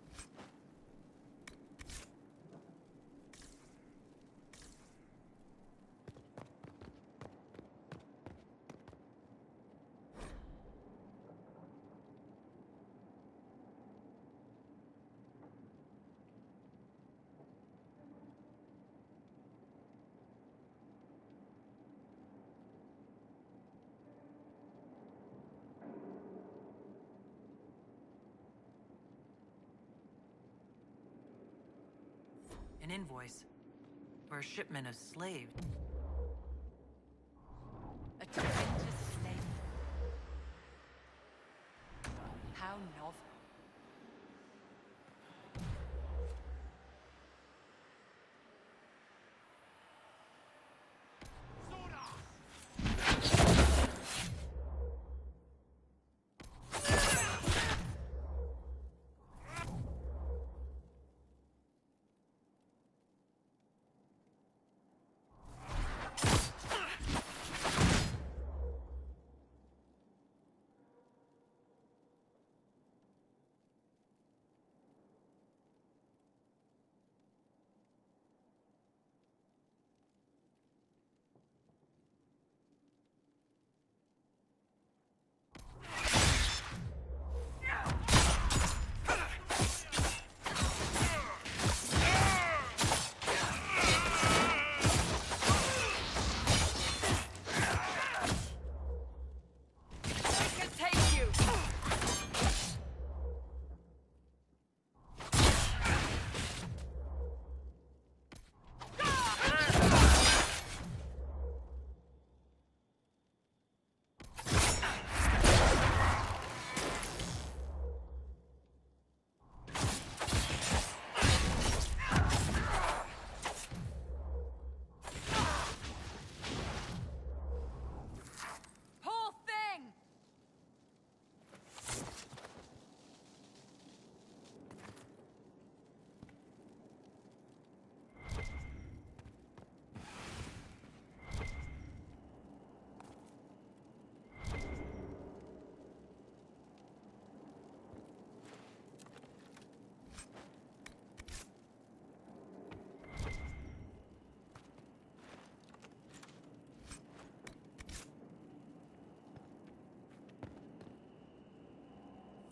An invoice for a shipment of slaves. A tremendous slave. How novel.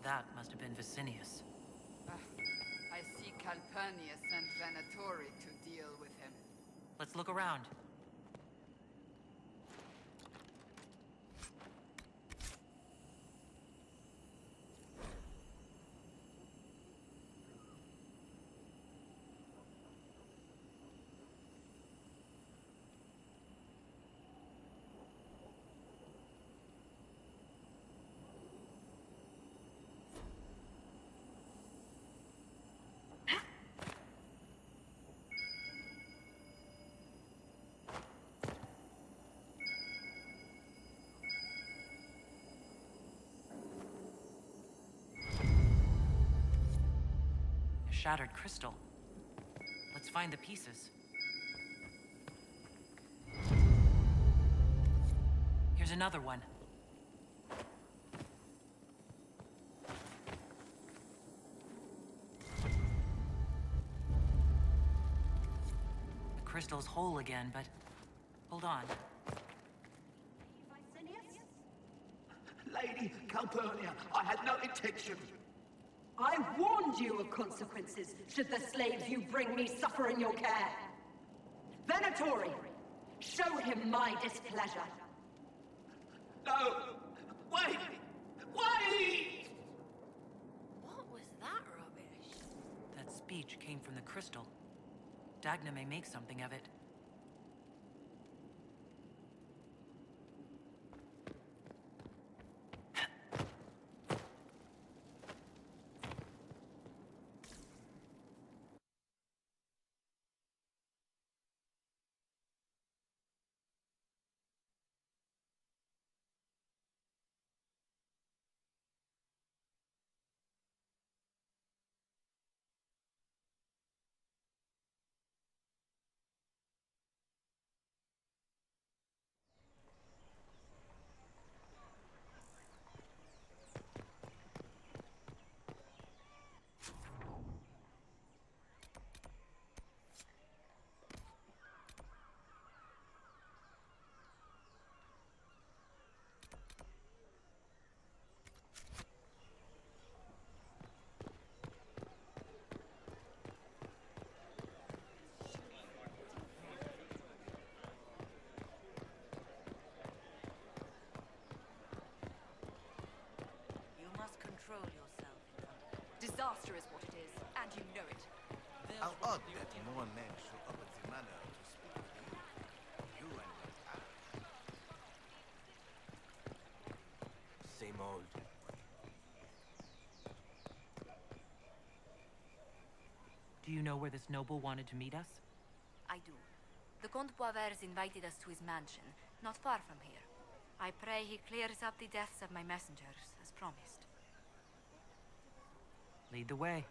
That must have been Vicinius. I see Calpurnia sent Venatori to deal with him. Let's look around. Shattered crystal. Let's find the pieces. Here's another one. The crystal's whole again, but hold on. Lady Calpurnia, I had no intention. I warned you of consequences should the slaves you bring me suffer in your care. Venatori, show him my displeasure. No! Wait! Wait! What was that rubbish? That speech came from the crystal. Dagna may make something of it. Disaster is what it is, and you know it. How odd that more men show up at the manor to speak with you. You and your pal. Same old. Do you know where this noble wanted to meet us? I do. The Comte Poivers invited us to his mansion, not far from here. I pray he clears up the deaths of my messengers, as promised. Lead the way.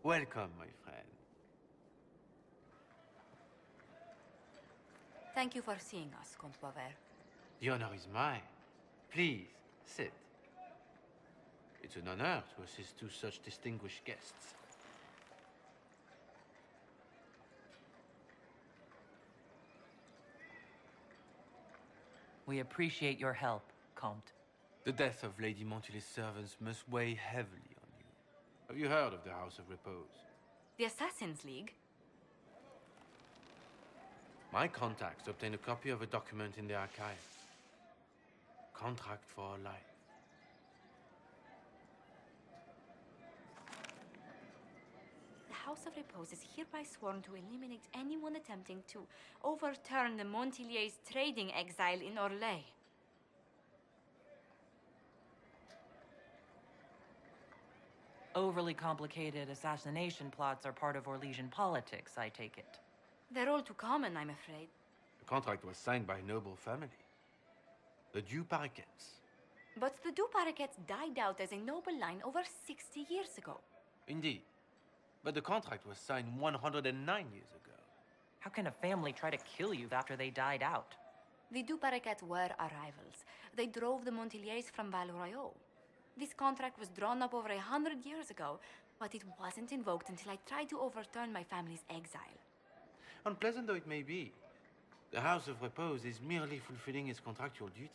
Welcome, my friend. Thank you for seeing us, Comte Poivers. The honor is mine. Please, sit. It's an honor to assist two such distinguished guests. We appreciate your help, Comte. The death of Lady Montily's servants must weigh heavily on you. Have you heard of the House of Repose? The Assassin's League? My contacts obtained a copy of a document in the archive. Contract for life. The House of Repose is hereby sworn to eliminate anyone attempting to overturn the Montiliers' trading exile in Orlais. Overly complicated assassination plots are part of Orlesian politics, I take it. They're all too common, I'm afraid. The contract was signed by a noble family. The Du Paraquets. But the Du Paraquets died out as a noble line over 60 years ago. Indeed. But the contract was signed 109 years ago. How can a family try to kill you after they died out? The Du Paraquets were our rivals. They drove the Montiliers from Val Royaux. This contract was drawn up over 100 years ago, but it wasn't invoked until I tried to overturn my family's exile. Unpleasant though it may be, the House of Repose is merely fulfilling its contractual duties.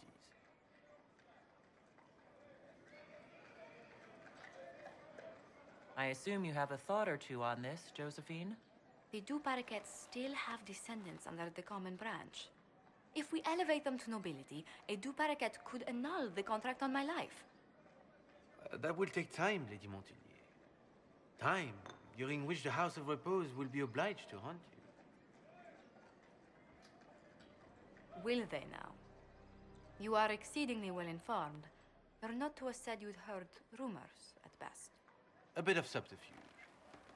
I assume you have a thought or two on this, Josephine? The Du Paraquets still have descendants under the common branch. If we elevate them to nobility, a Du Paraquet could annul the contract on my life. That will take time, Lady Montilier. Time during which the House of Repose will be obliged to hunt you. Will they now? You are exceedingly well informed. You're not to have said you'd heard rumors, at best. A bit of subterfuge.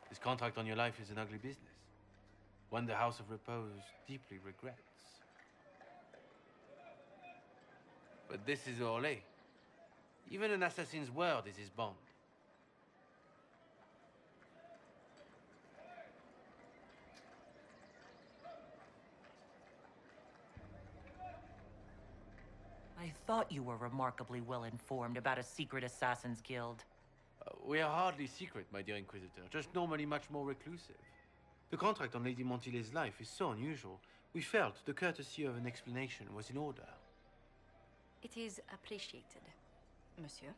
This contract on your life is an ugly business. One the House of Repose deeply regrets. But this is Orlais. Even an assassin's word is his bond. I thought you were remarkably well informed about a secret assassins guild. We are hardly secret, my dear Inquisitor, just normally much more reclusive. The contract on Lady Montilier's life is so unusual, we felt the courtesy of an explanation was in order. It is appreciated, monsieur.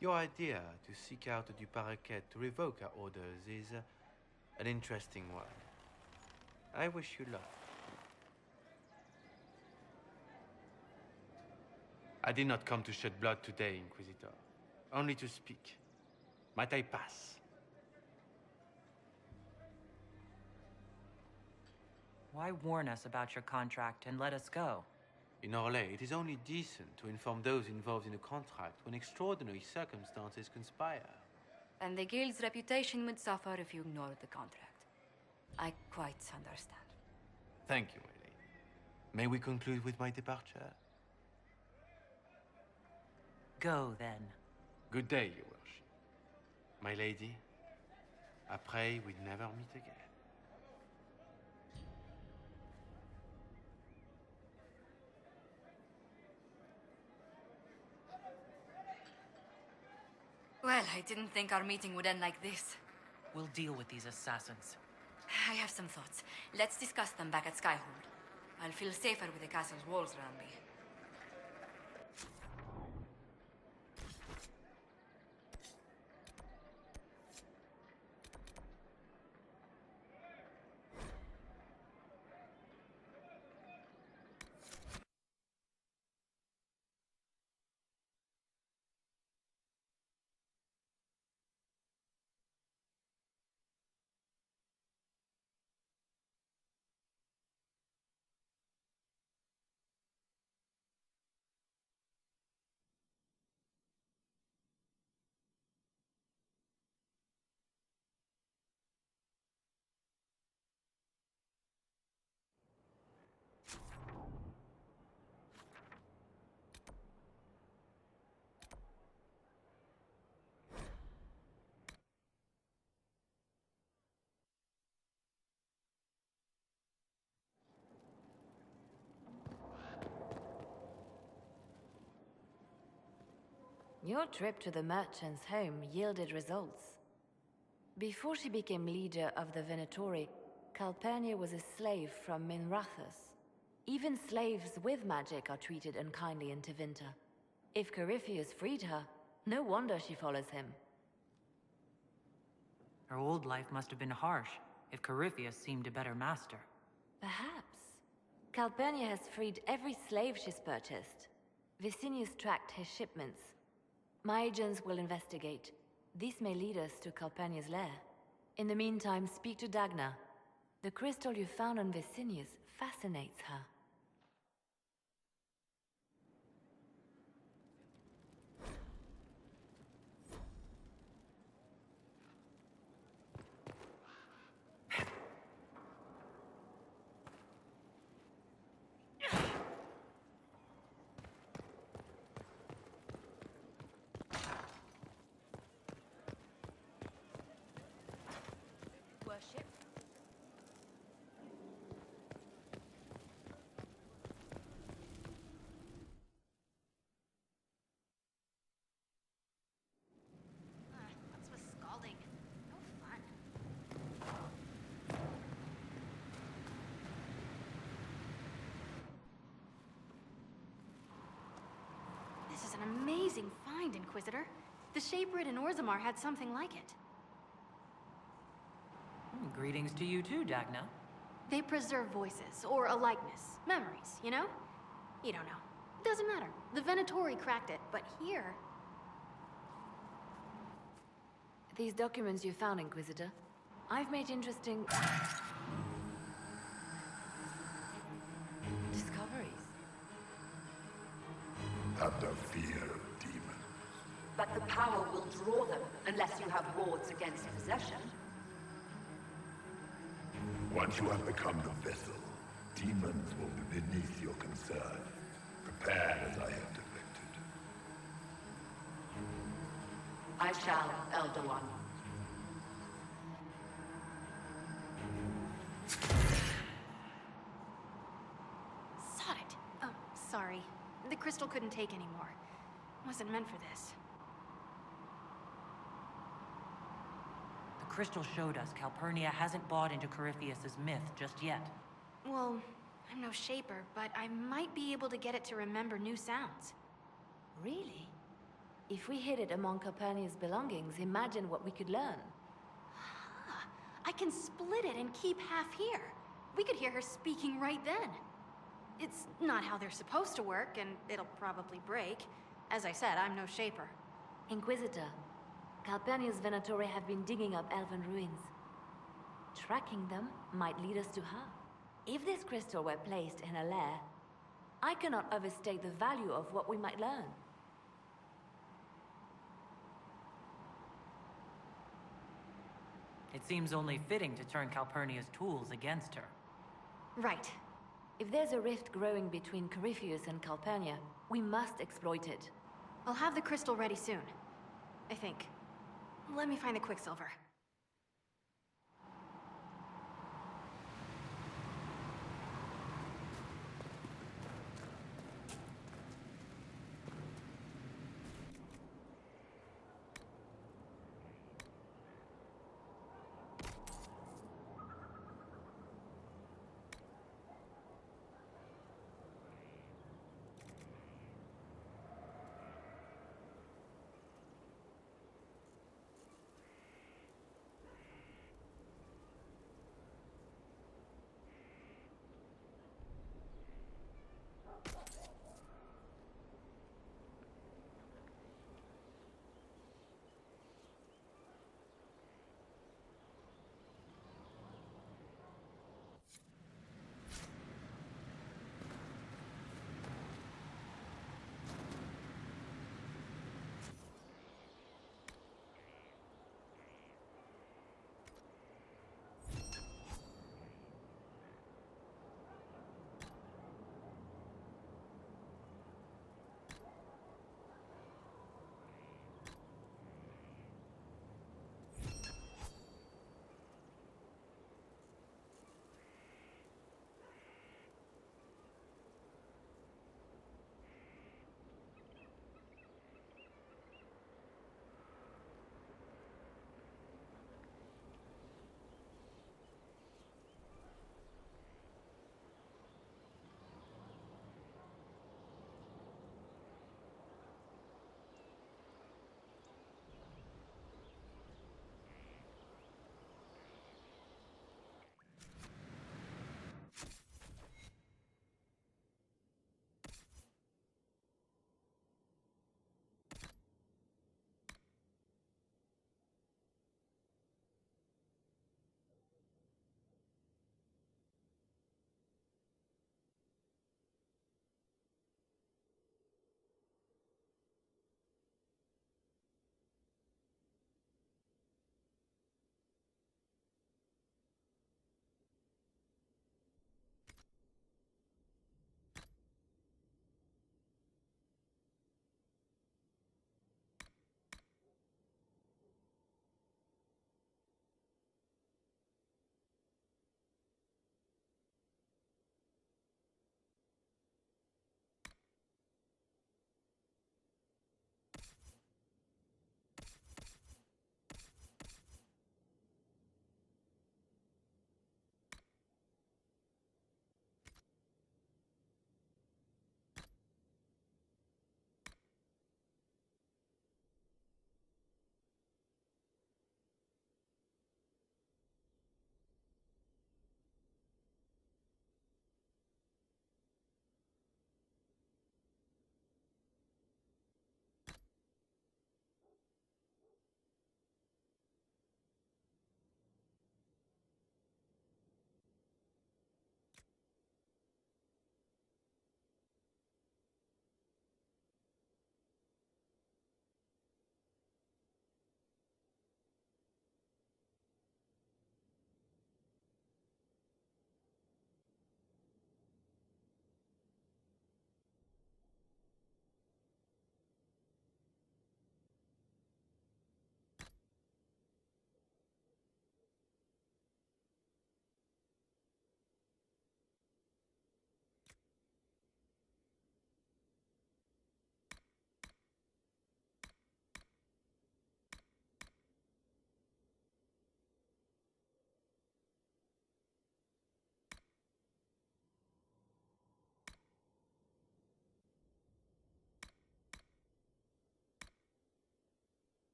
Your idea to seek out the Du Paraquet to revoke our orders is an interesting one. I wish you luck. I did not come to shed blood today, Inquisitor. Only to speak. Might I pass? Why warn us about your contract and let us go? In Orlais, it is only decent to inform those involved in a contract when extraordinary circumstances conspire. And the guild's reputation would suffer if you ignored the contract. I quite understand. Thank you, my lady. May we conclude with my departure? Go, then. Good day, your worship. My lady, I pray we'd never meet again. Well, I didn't think our meeting would end like this. We'll deal with these assassins. I have some thoughts. Let's discuss them back at Skyhold. I'll feel safer with the castle's walls around me. Your trip to the merchant's home yielded results. Before she became leader of the Venatori, Calpurnia was a slave from Minrathous. Even slaves with magic are treated unkindly in Tevinter. If Corypheus freed her, no wonder she follows him. Her old life must have been harsh, if Corypheus seemed a better master. Perhaps. Calpurnia has freed every slave she's purchased. Vicinius tracked his shipments. My agents will investigate. This may lead us to Calpurnia's lair. In the meantime, speak to Dagna. The crystal you found on Vicinius fascinates her. Worship. What's with scalding? No fun. This is an amazing find, Inquisitor. The Shaperid in Orzammar had something like it. Greetings to you too, Dagna. They preserve voices, or a likeness, memories, you know? You don't know. Doesn't matter. The Venatori cracked it, but here... These documents you found, Inquisitor, I've made interesting... discoveries. Have no fear of demons. But the power will draw them unless you have wards against possession. Once you have become the vessel, demons will be beneath your concern. Prepare as I have directed. I shall, Elder One. Sod it. Oh, sorry. The crystal couldn't take anymore. Wasn't meant for this. The crystal showed us Calpurnia hasn't bought into Corypheus's myth just yet. Well, I'm no shaper, but I might be able to get it to remember new sounds. Really? If we hid it among Calpurnia's belongings, imagine what we could learn. I can split it and keep half here. We could hear her speaking right then. It's not how they're supposed to work, and it'll probably break. As I said, I'm no shaper. Inquisitor, Calpurnia's Venatori have been digging up elven ruins. Tracking them might lead us to her. If this crystal were placed in a lair, I cannot overstate the value of what we might learn. It seems only fitting to turn Calpurnia's tools against her. Right. If there's a rift growing between Corypheus and Calpurnia, we must exploit it. I'll have the crystal ready soon. I think. Let me find the Quicksilver.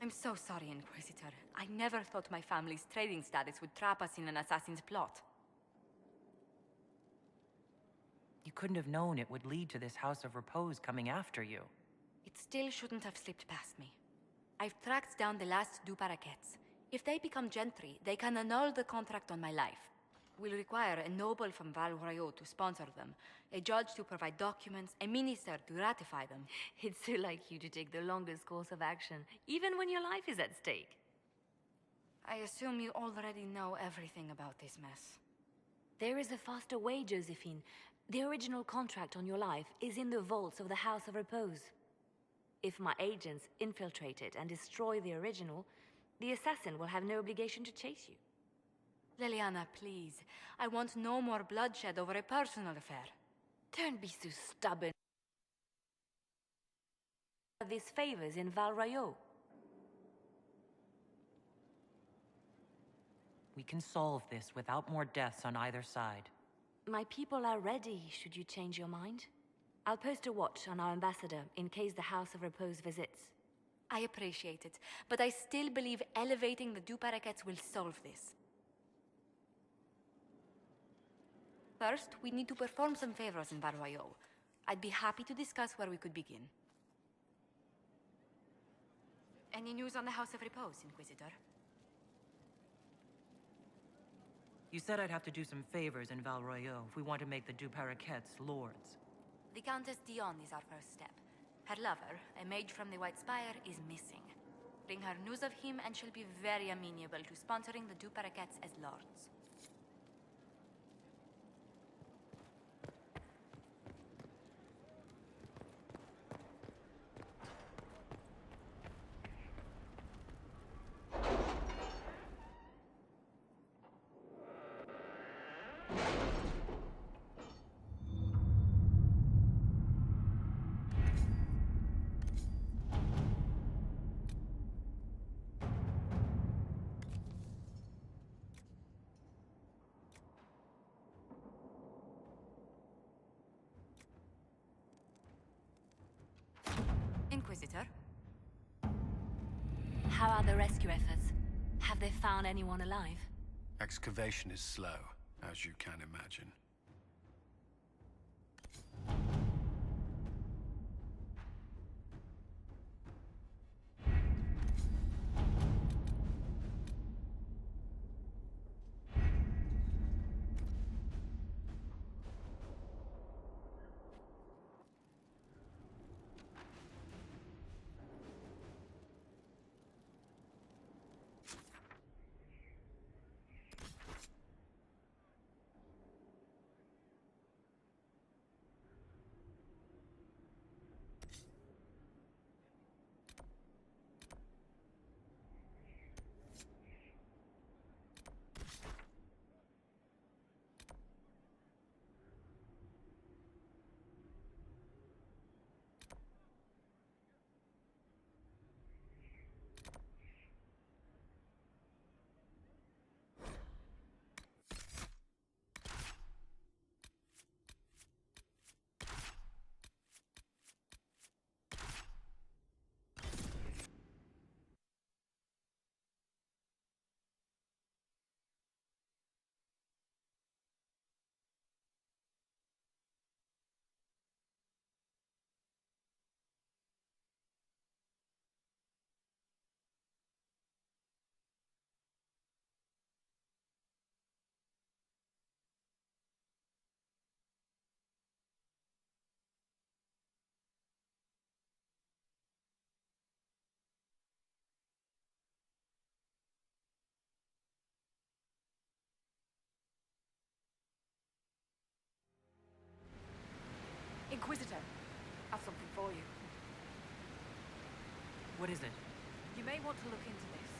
I'm so sorry, Inquisitor. I never thought my family's trading status would trap us in an assassin's plot. You couldn't have known it would lead to this House of Repose coming after you. It still shouldn't have slipped past me. I've tracked down the last two paraquets. If they become gentry, they can annul the contract on my life. We'll require a noble from Val Royaux to sponsor them, a judge to provide documents, a minister to ratify them. It's so like you to take the longest course of action, even when your life is at stake. I assume you already know everything about this mess. There is a faster way, Josephine. The original contract on your life is in the vaults of the House of Repose. If my agents infiltrate it and destroy the original, the assassin will have no obligation to chase you. Leliana, please. I want no more bloodshed over a personal affair. Don't be so stubborn. These favors in Val Royaux. We can solve this without more deaths on either side. My people are ready, should you change your mind. I'll post a watch on our ambassador in case the House of Repose visits. I appreciate it, but I still believe elevating the deux paraquets will solve this. First, we need to perform some favors in Val Royaux. I'd be happy to discuss where we could begin. Any news on the House of Repose, Inquisitor? You said I'd have to do some favors in Val Royaux if we want to make the deux paraquets lords. The Countess Dion is our first step. Her lover, a mage from the White Spire, is missing. Bring her news of him and she'll be very amenable to sponsoring the deux paraquets as lords. Inquisitor? How are the rescue efforts? Have they found anyone alive? Excavation is slow, as you can imagine. Inquisitor, I've something for you. What is it? You may want to look into this.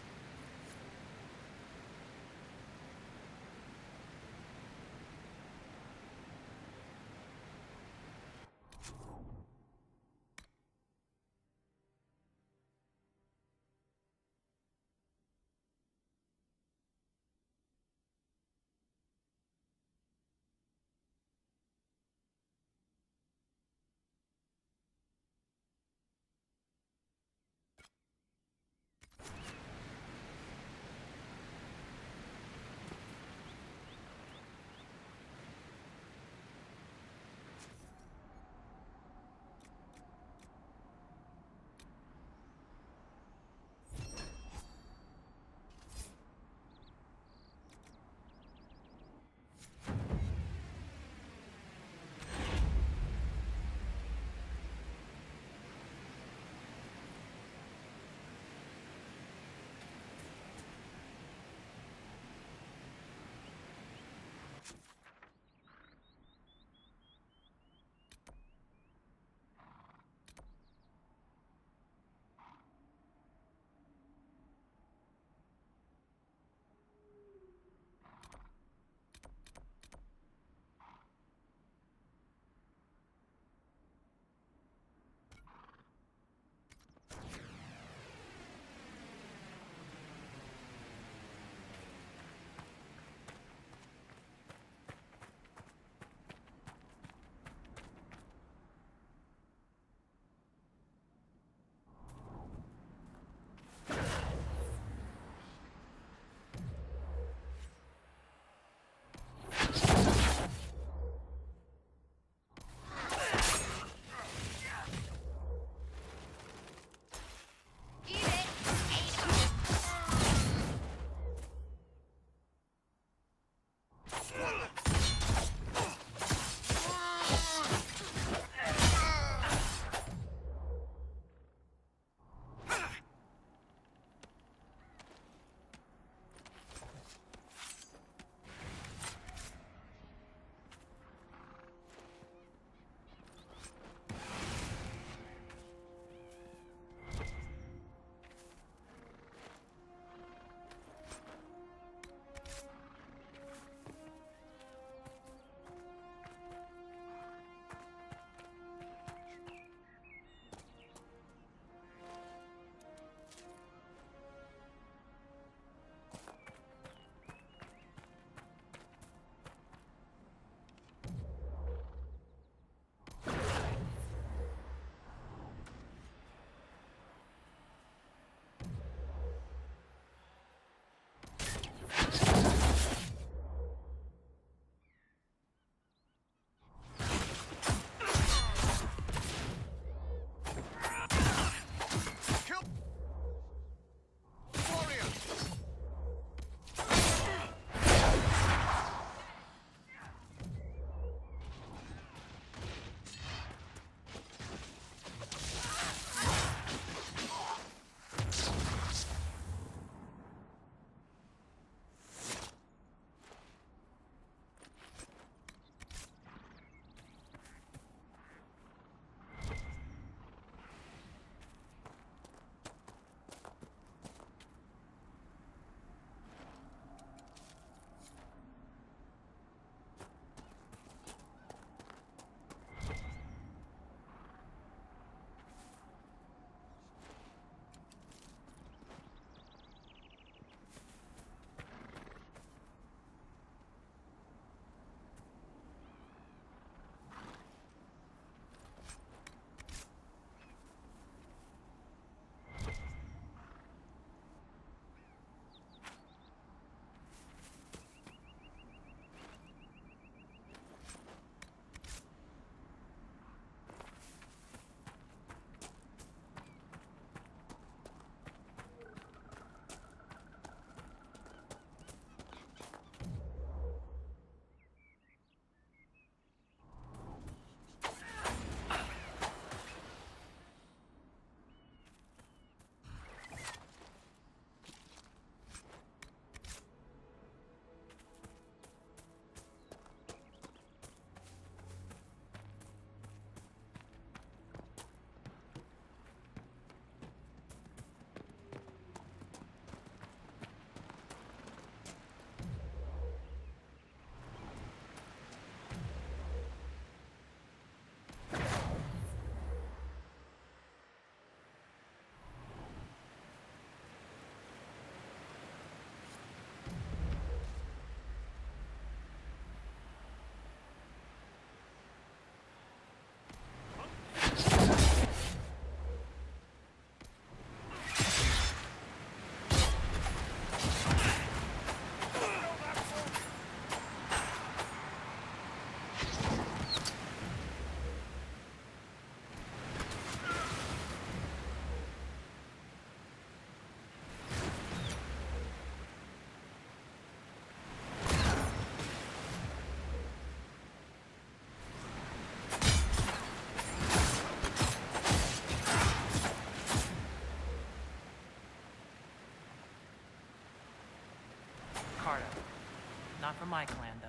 for my clan, though.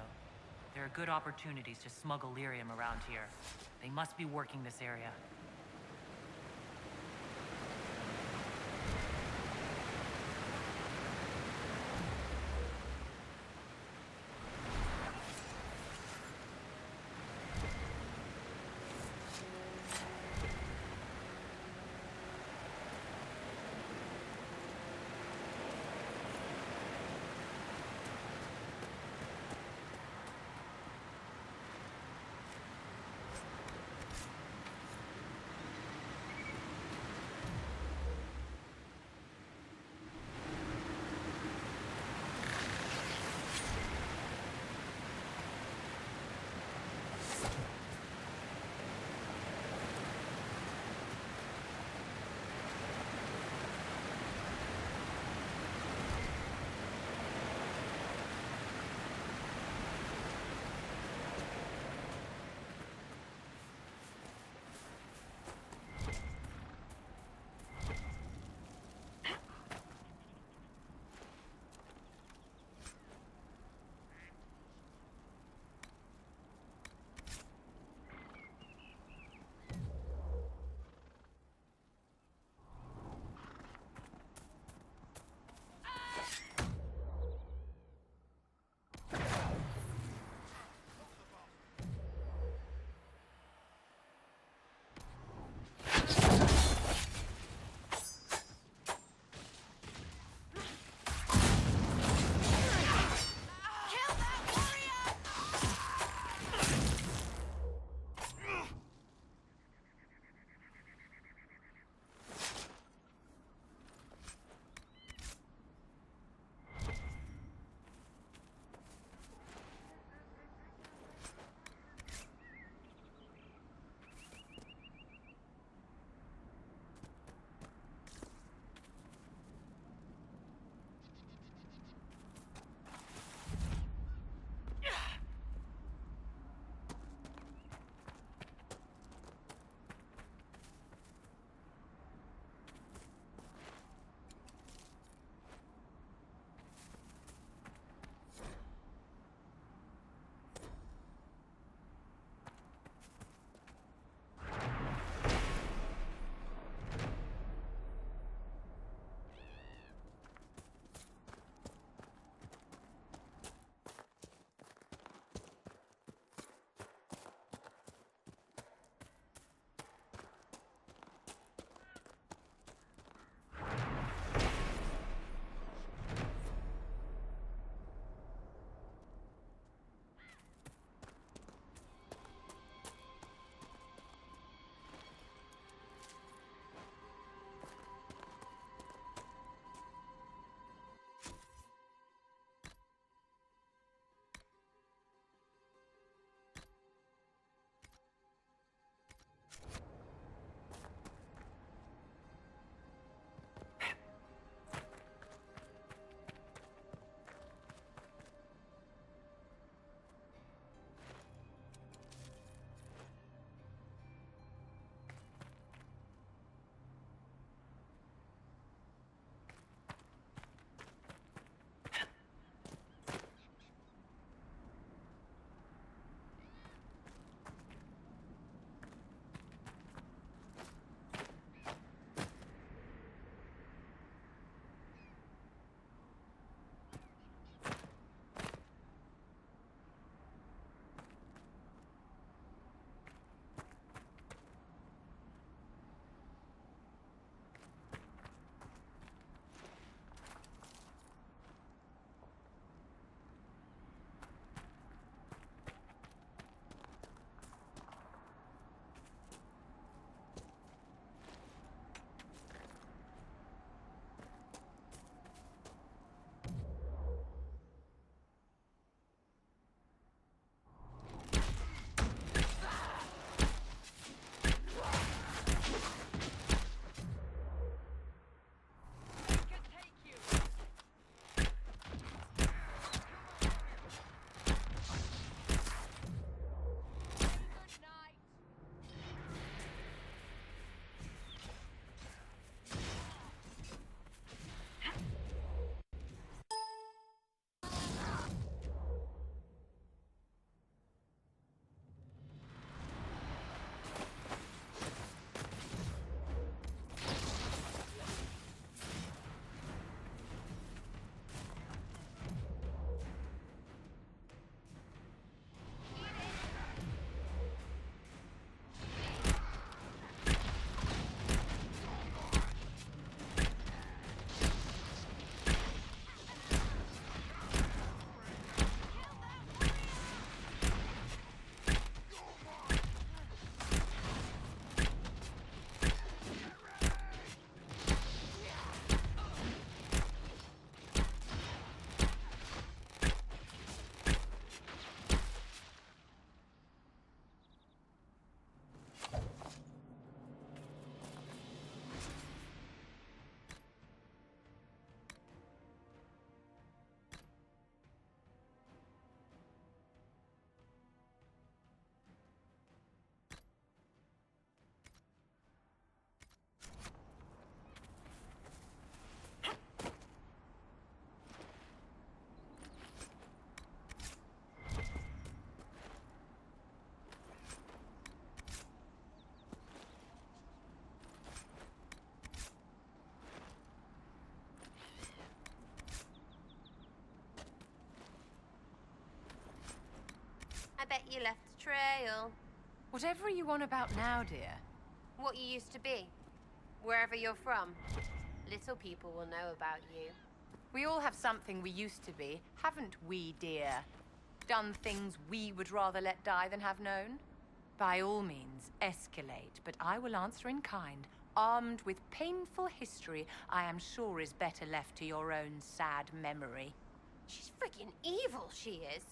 There are good opportunities to smuggle lyrium around here. They must be working this area. bet you left a trail. Whatever are you on about now, dear? What you used to be. Wherever you're from. Little people will know about you. We all have something we used to be, haven't we, dear? Done things we would rather let die than have known? By all means, escalate, but I will answer in kind. Armed with painful history I am sure is better left to your own sad memory. She's freaking evil, she is.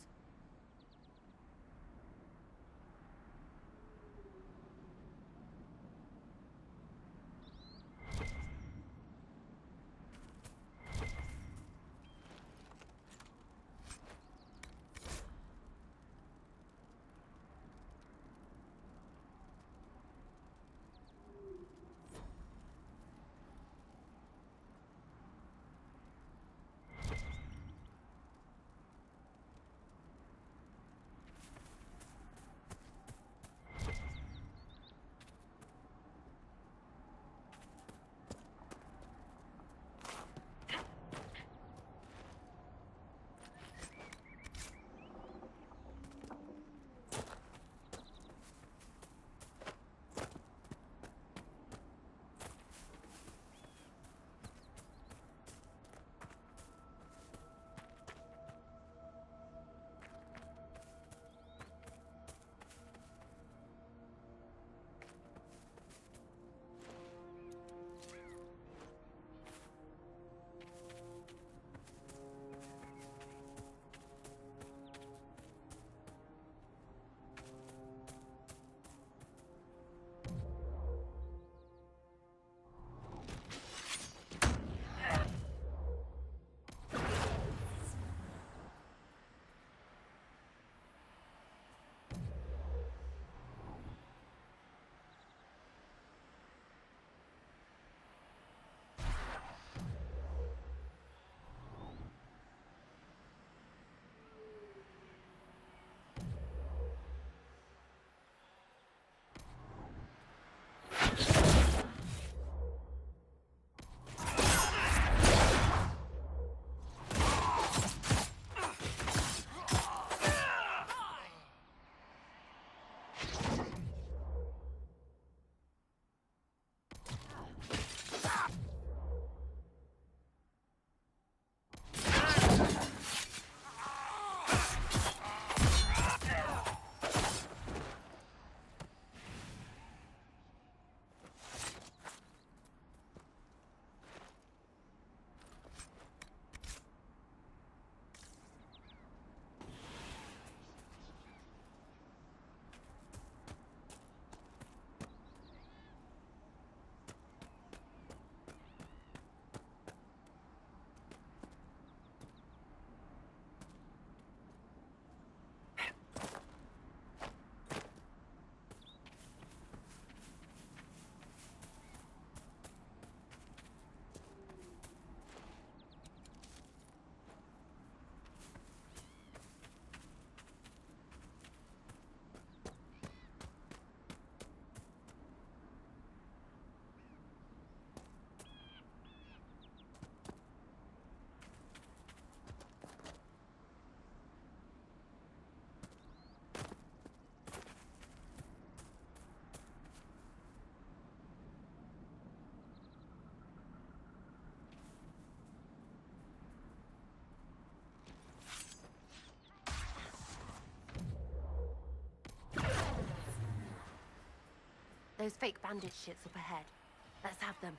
Those fake bandage shits up ahead. Let's have them.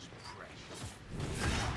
was precious.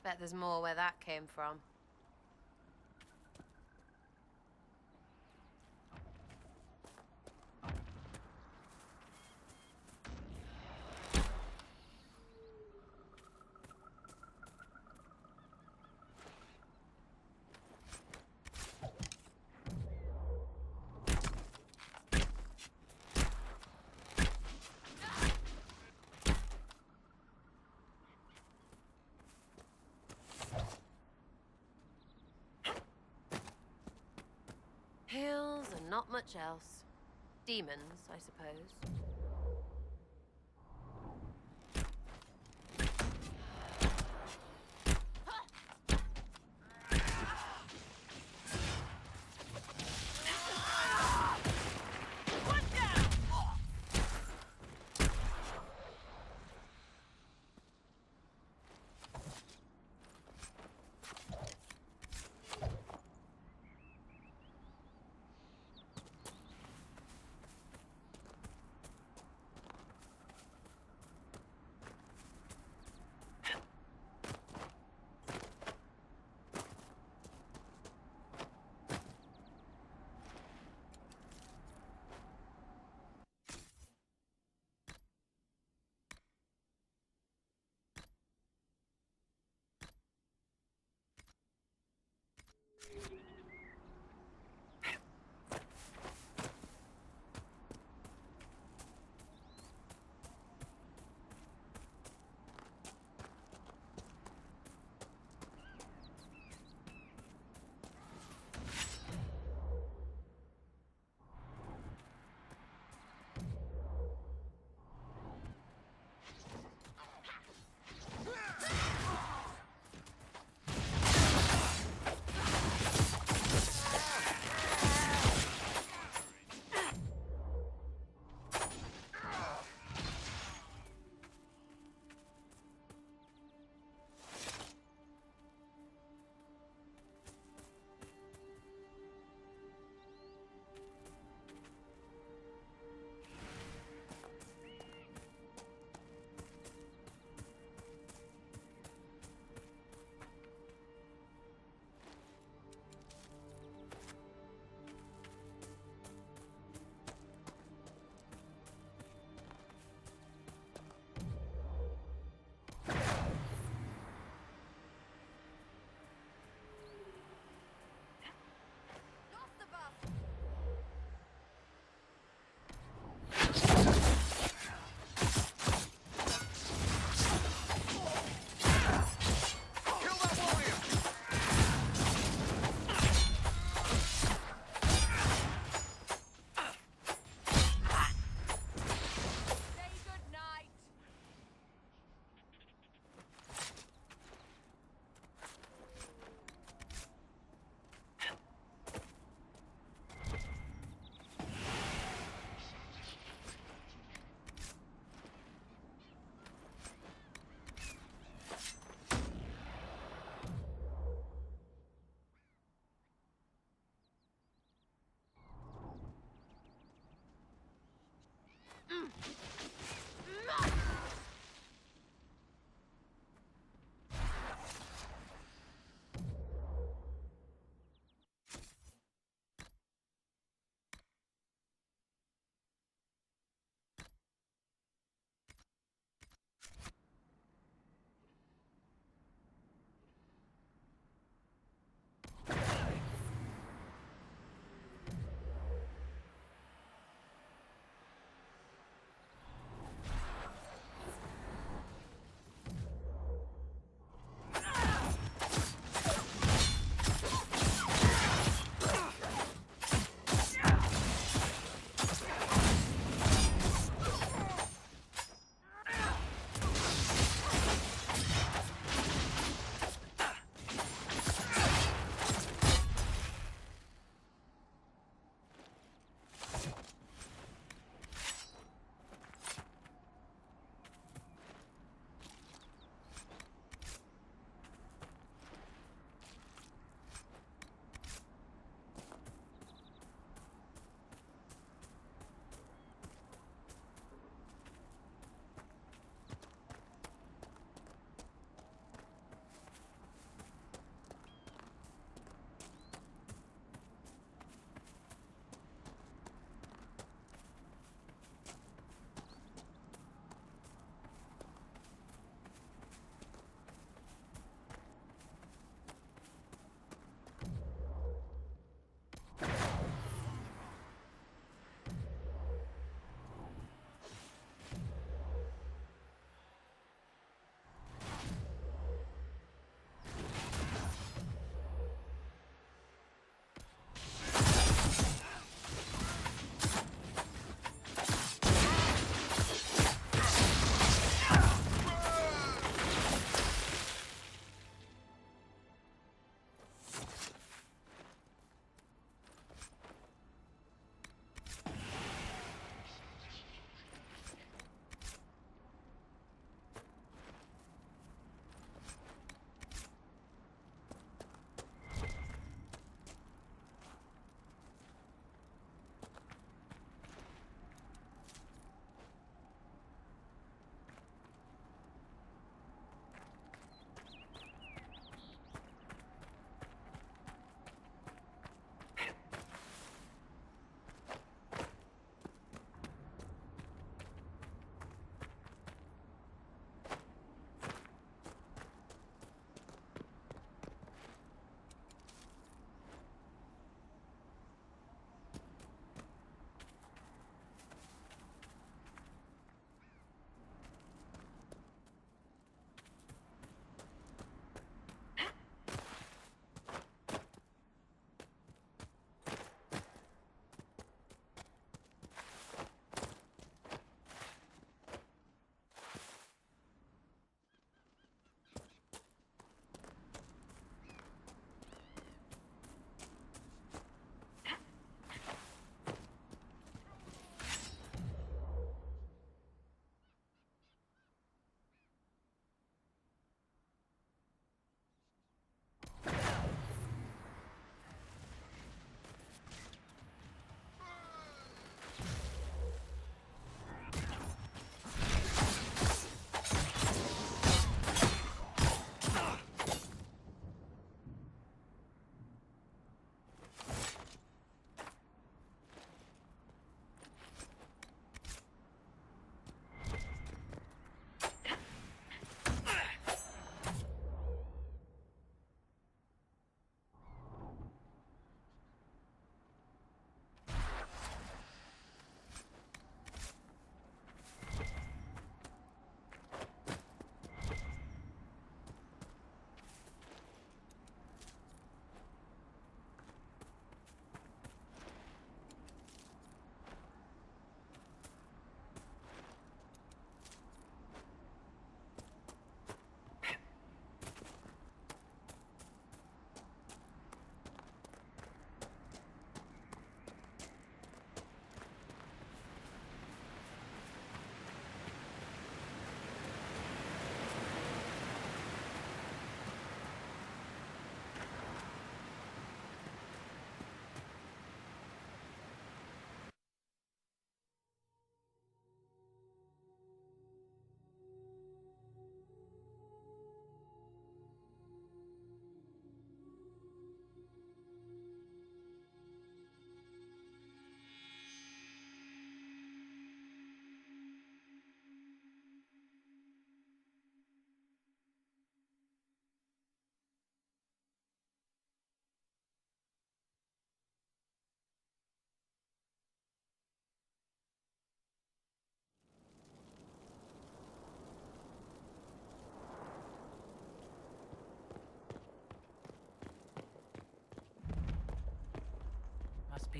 Bet there's more where that came from. Hills and not much else. Demons, I suppose.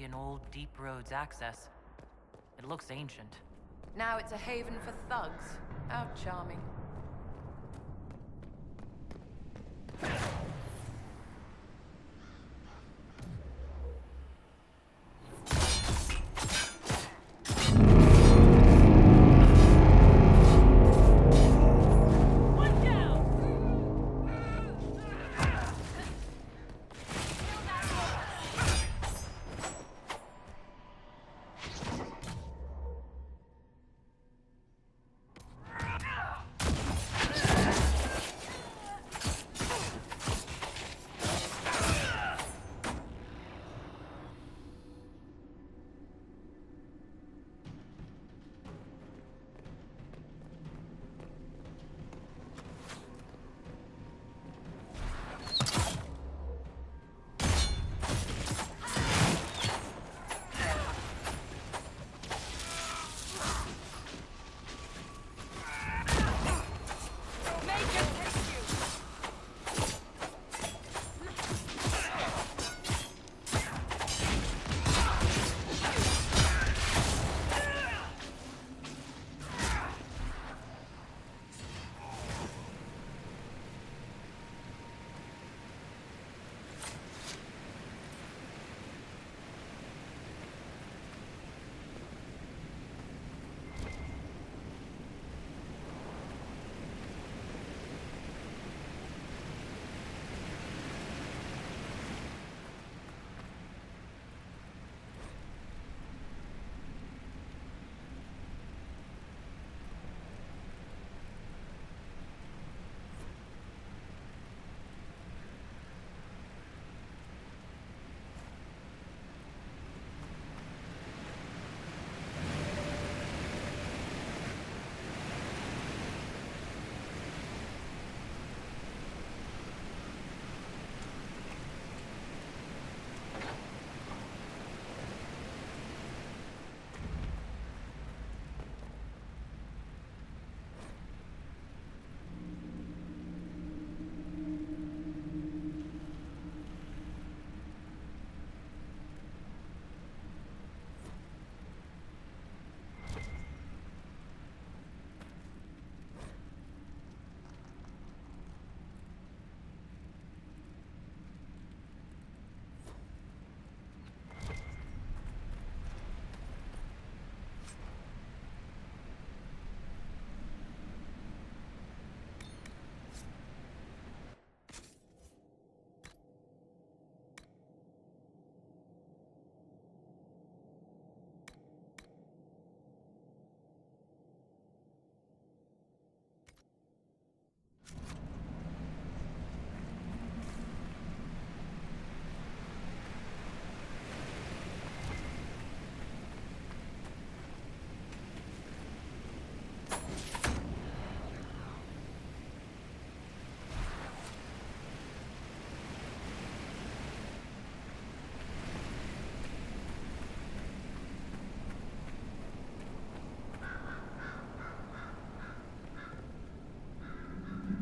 be an old deep roads access. It looks ancient. Now it's a haven for thugs. How charming.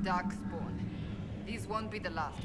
Darkspawn. These won't be the last.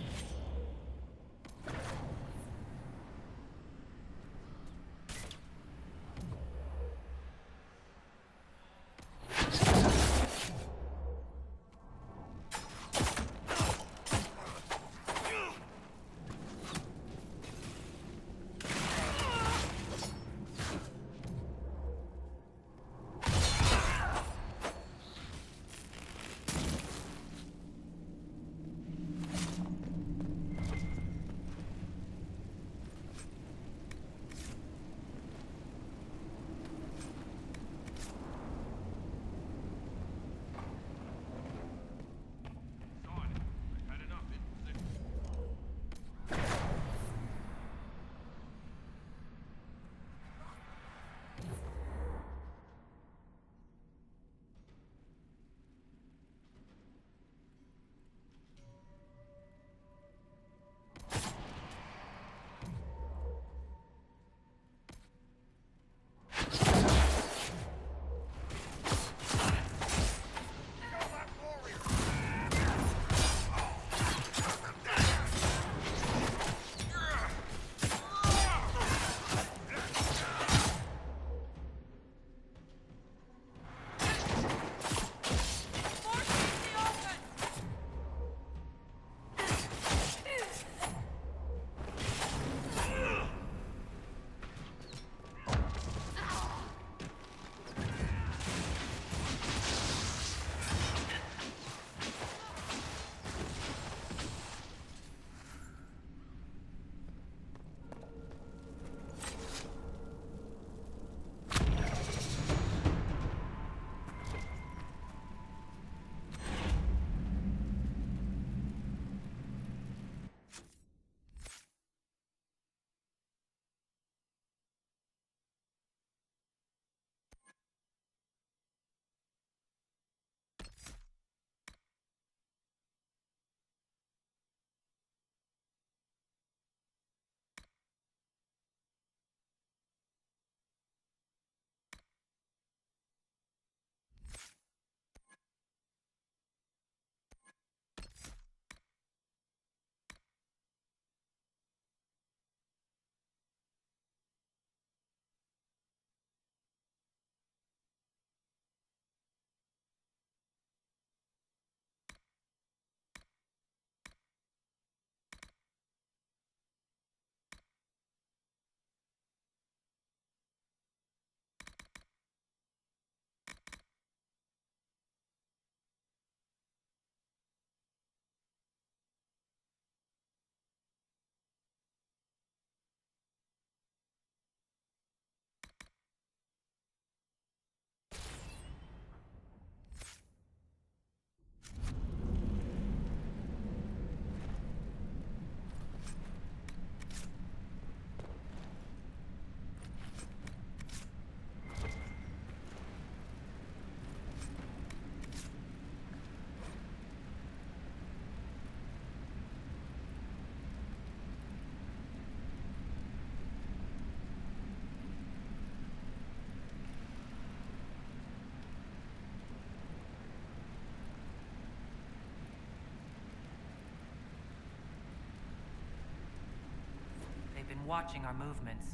them watching our movements.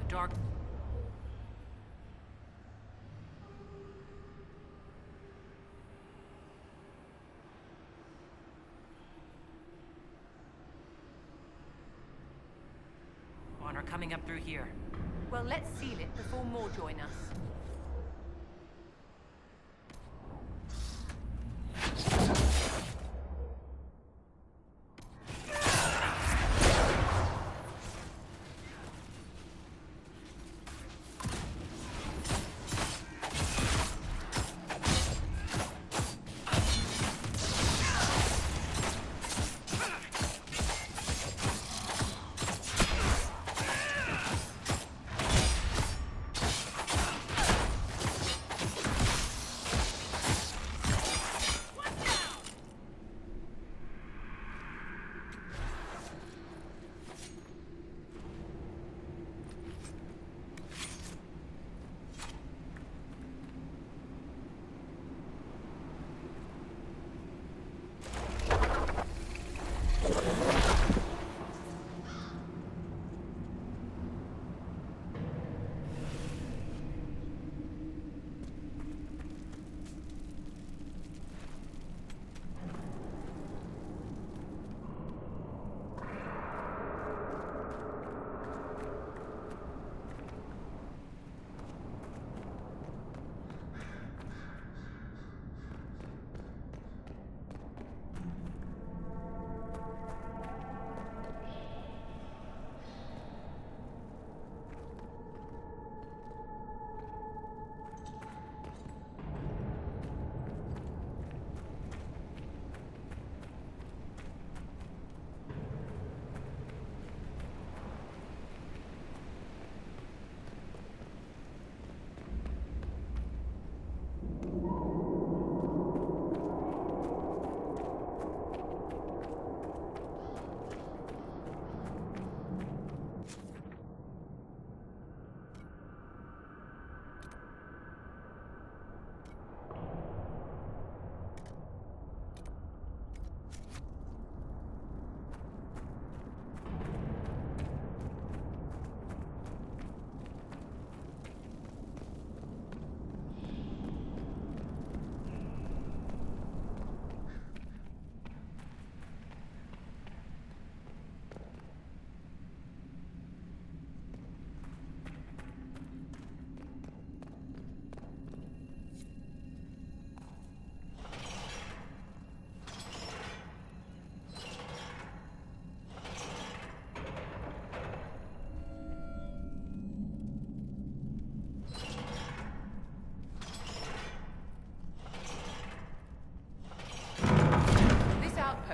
Dark. Are coming up through here. Well, let's seal it before more join us.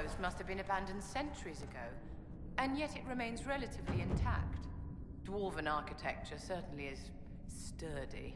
outpost must have been abandoned centuries ago, and yet it remains relatively intact. Dwarven architecture certainly is sturdy.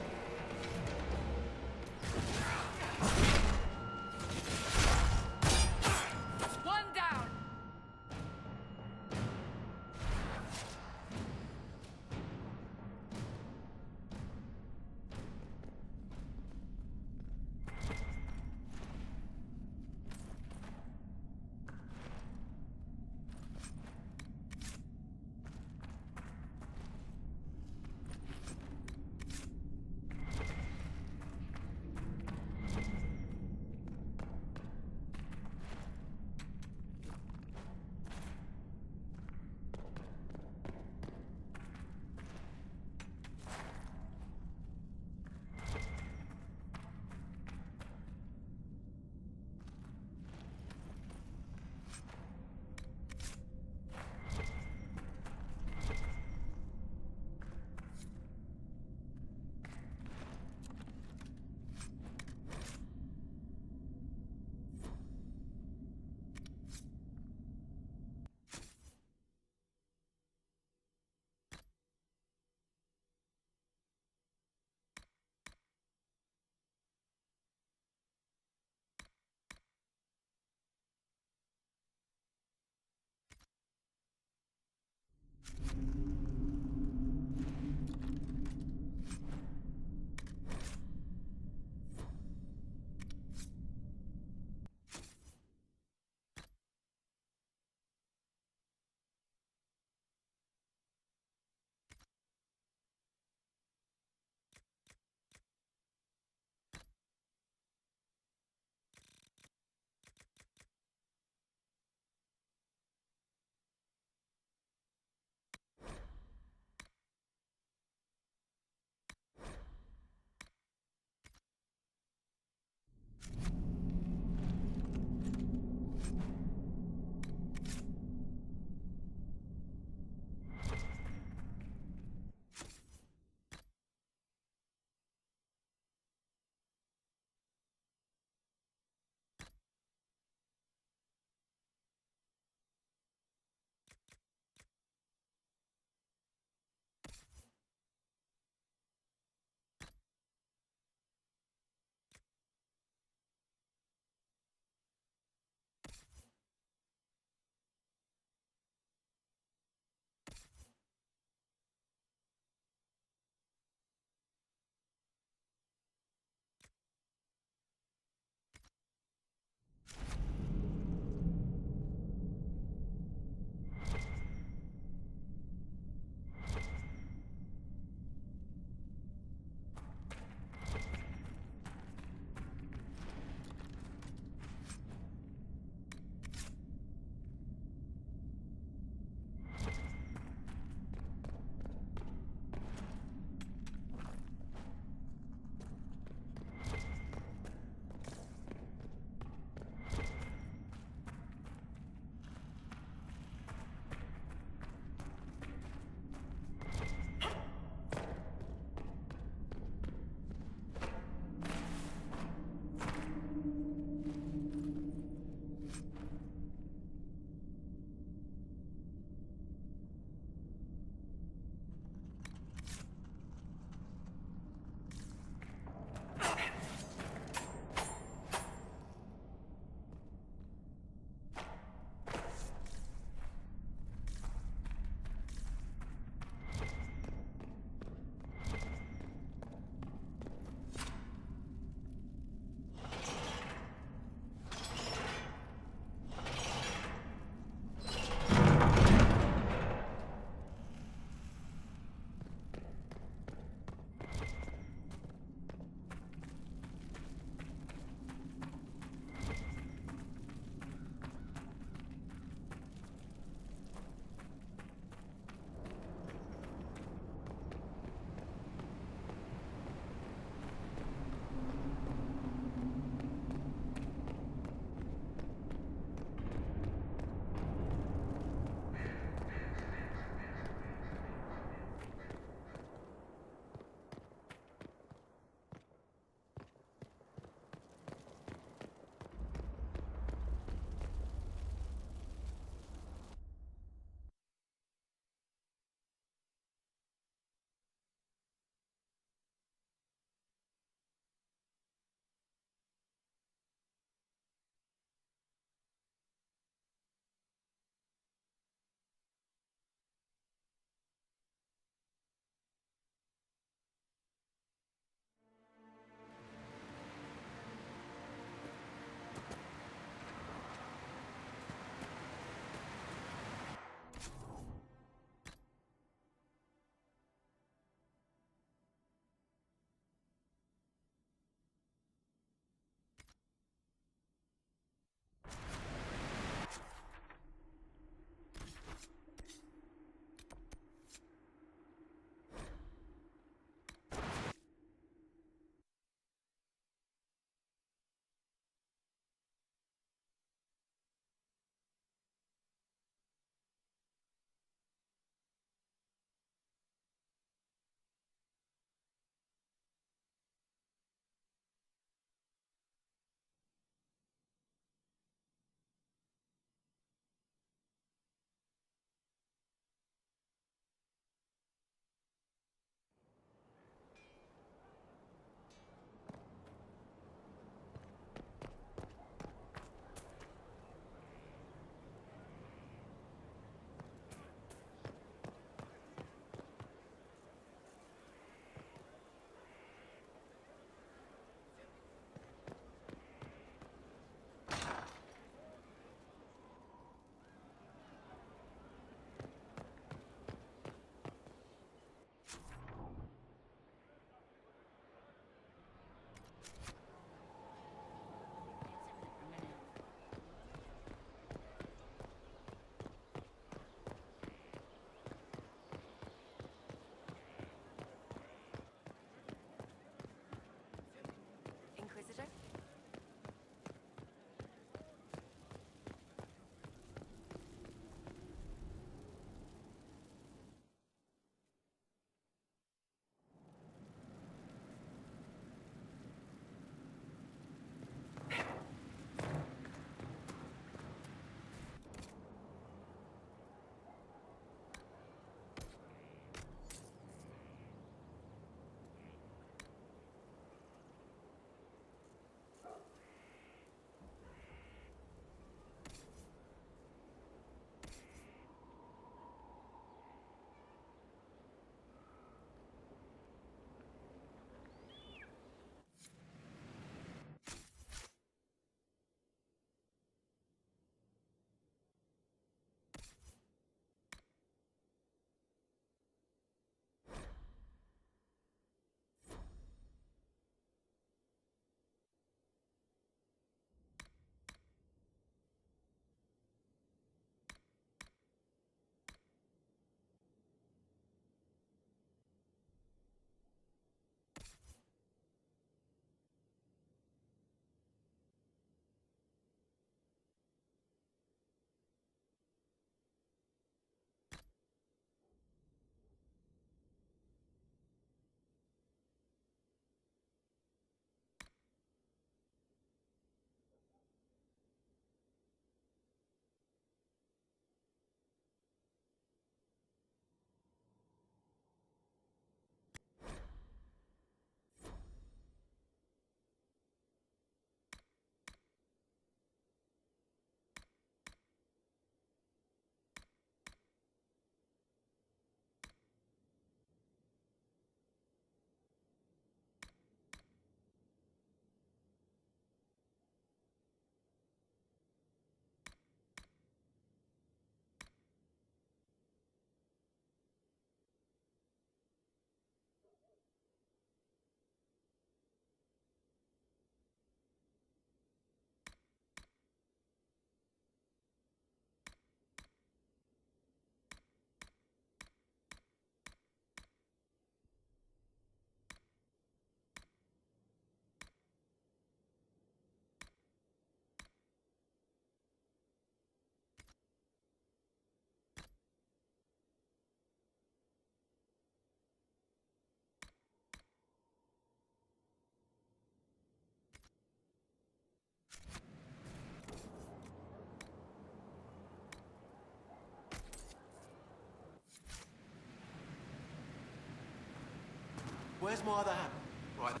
Where's my other hand? Right.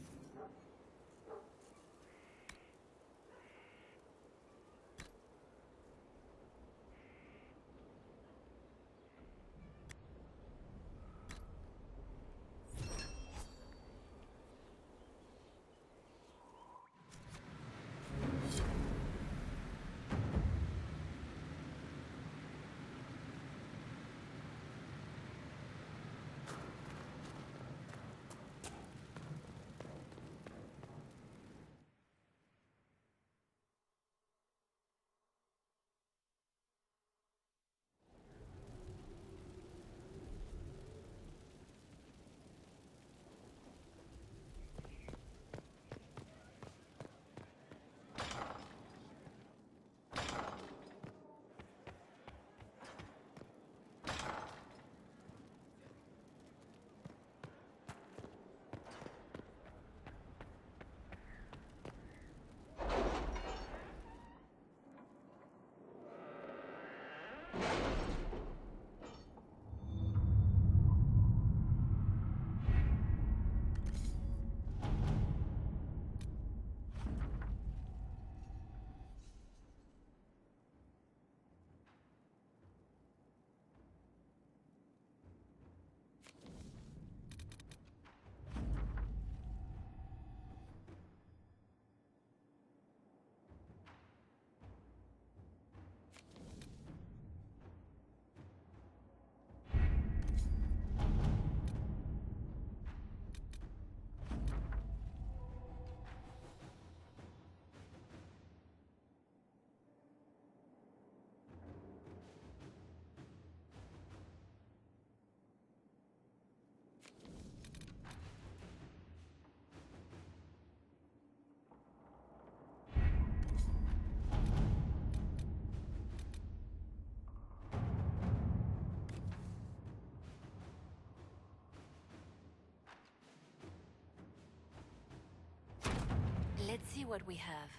Let's see what we have.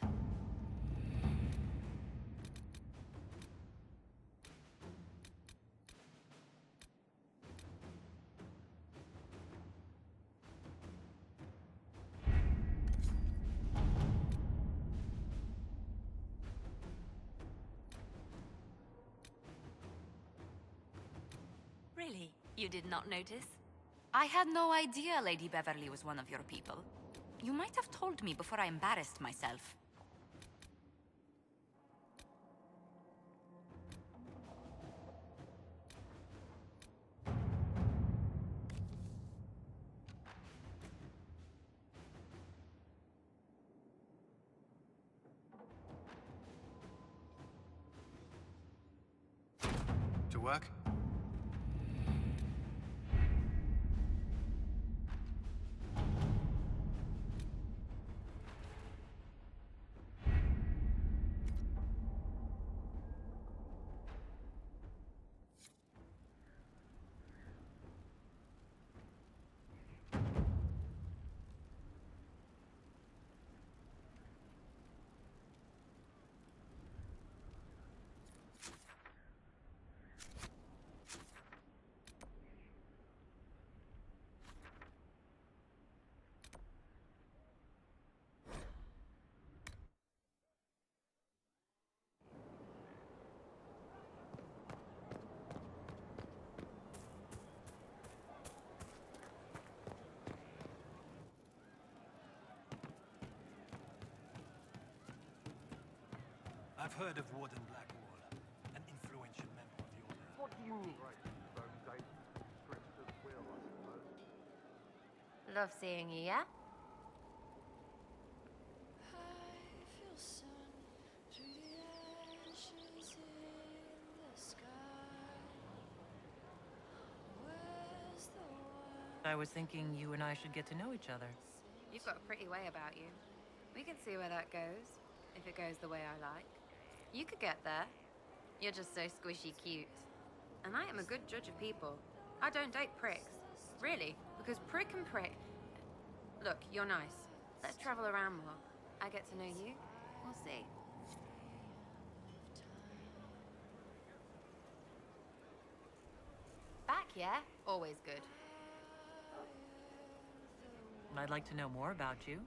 Really? You did not notice? I had no idea Lady Beverly was one of your people. You might have told me before I embarrassed myself. To work? I've heard of Warden Blackwall, an influential member of the Order. What do you need? Stretched to the wheel, I suppose. Love seeing you, yeah? I was thinking you and I should get to know each other. You've got a pretty way about you. We can see where that goes, if it goes the way I like. You could get there. You're just so squishy cute. And I am a good judge of people. I don't date pricks. Really, because prick and prick... Look, you're nice. Let's travel around more. I get to know you. We'll see. Back, yeah? Always good. I'd like to know more about you,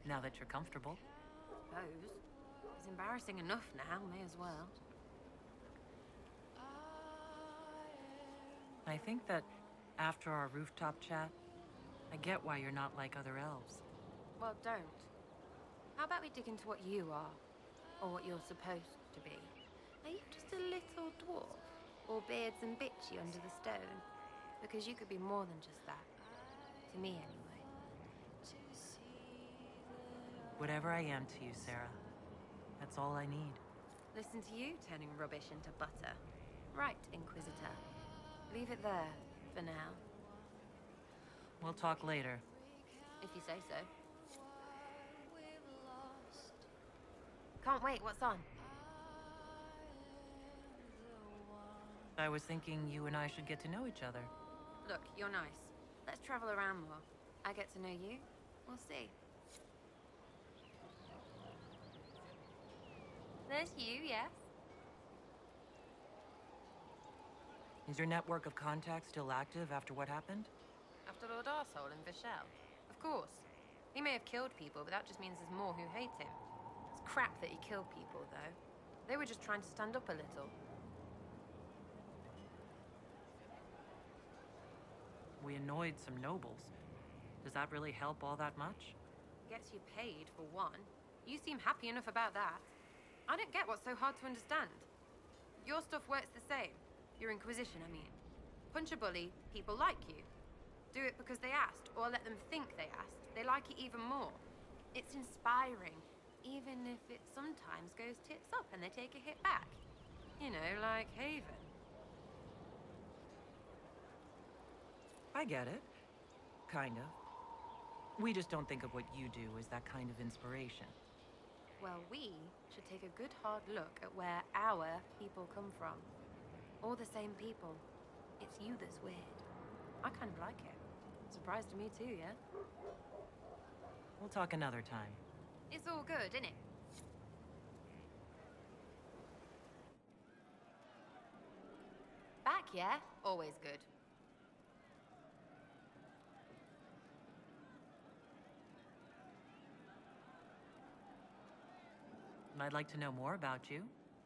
now that you're comfortable. Suppose. It's embarrassing enough now, may as well. I think that after our rooftop chat, I get why you're not like other elves. Well, don't. How about we dig into what you are? Or what you're supposed to be? Are you just a little dwarf? Or beards and bitchy under the stone? Because you could be more than just that. To me, anyway. Whatever I am to you, Sarah. That's all I need. Listen to you turning rubbish into butter. Right, Inquisitor. Leave it there, for now. We'll talk later. If you say so. Can't wait, what's on? I was thinking you and I should get to know each other. Look, you're nice. Let's travel around more. I get to know you. We'll see. There's you, yes? Is your network of contacts still active after what happened? After Lord Arsehole and Vishal? Of course. He may have killed people, but that just means there's more who hate him. It's crap that he killed people, though. They were just trying to stand up a little. We annoyed some nobles. Does that really help all that much? Gets you paid, for one. You seem happy enough about that. I don't get what's so hard to understand. Your stuff works the same. Your Inquisition, I mean. Punch a bully, people like you. Do it because they asked, or let them think they asked. They like it even more. It's inspiring, even if it sometimes goes tits up and they take a hit back. You know, like Haven. I get it. Kind of. We just don't think of what you do as that kind of inspiration. Well, we should take a good hard look at where our people come from. All the same people. It's you that's weird. I kind of like it. Surprise to me too, yeah? We'll talk another time. It's all good, isn't it? Back, yeah? Always good. I'd like to know more about you,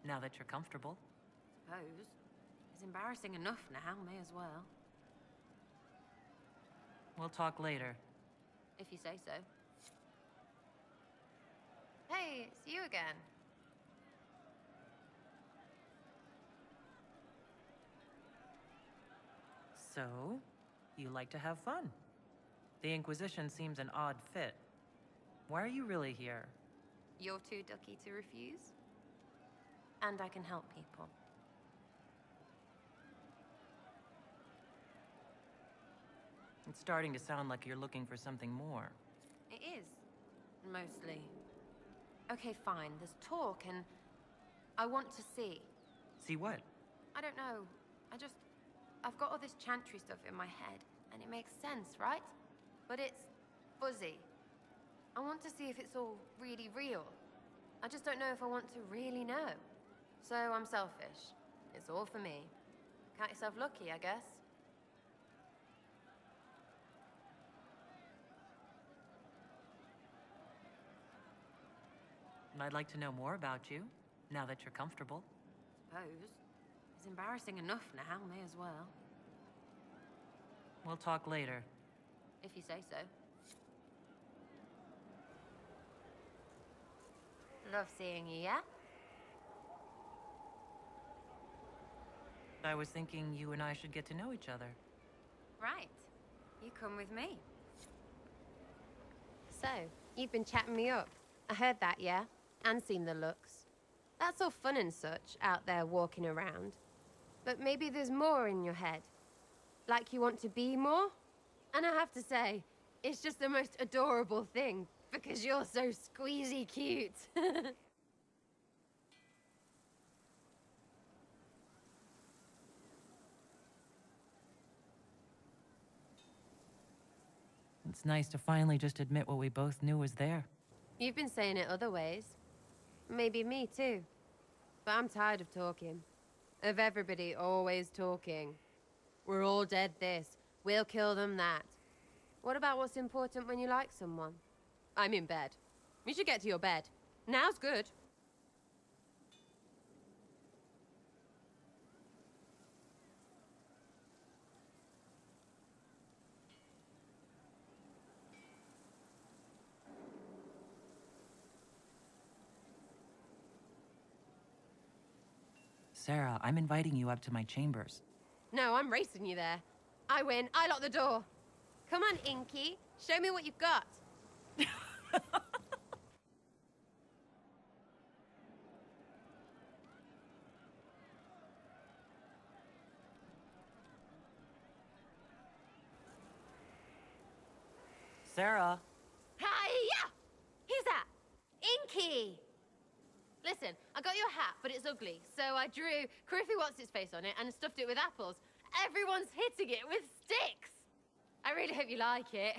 now that you're comfortable. Suppose. It's embarrassing enough now, may as well. We'll talk later. If you say so. Hey, it's you again. So, you like to have fun. The Inquisition seems an odd fit. Why are you really here? You're too ducky to refuse? And I can help people. It's starting to sound like you're looking for something more. It is. Mostly. Okay, fine. There's talk and... I want to see. See what? I don't know. I've got all this chantry stuff in my head, and it makes sense, right? But it's fuzzy. I want to see if it's all really real. I just don't know if I want to really know. So I'm selfish. It's all for me. Count yourself lucky, I guess. I'd like to know more about you, now that you're comfortable. Suppose. It's embarrassing enough now, may as well. We'll talk later. If you say so. Love seeing you, yeah? I was thinking you and I should get to know each other. Right. You come with me. So, you've been chatting me up. I heard that, yeah? And seen the looks. That's all fun and such, out there walking around. But maybe there's more in your head. Like you want to be more? And I have to say, it's just the most adorable thing, because you're so squeezy cute. It's nice to finally just admit what we both knew was there. You've been saying it other ways. Maybe me too. But I'm tired of talking. Of everybody always talking. We're all dead this. We'll kill them that. What about what's important when you like someone? I'm in bed. We should get to your bed. Now's good. Sarah, I'm inviting you up to my chambers. No, I'm racing you there. I win. I lock the door. Come on, Inky. Show me what you've got. Sarah! Hiya! Who's that? Inky! Listen, I got your hat, but it's ugly, so I drew Criffy What's-Its-Face on it and stuffed it with apples. Everyone's hitting it with sticks! I really hope you like it.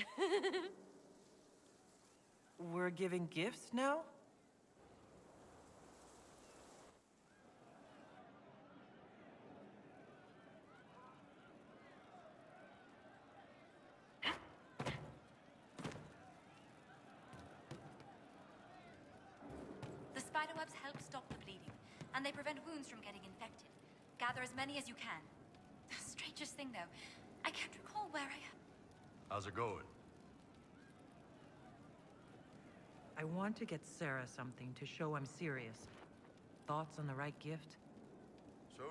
We're giving gifts now? The spiderwebs help stop the bleeding, and they prevent wounds from getting infected. Gather as many as you can. The strangest thing, though, I can't recall where I am. How's it going? I want to get Sarah something to show I'm serious. Thoughts on the right gift? So,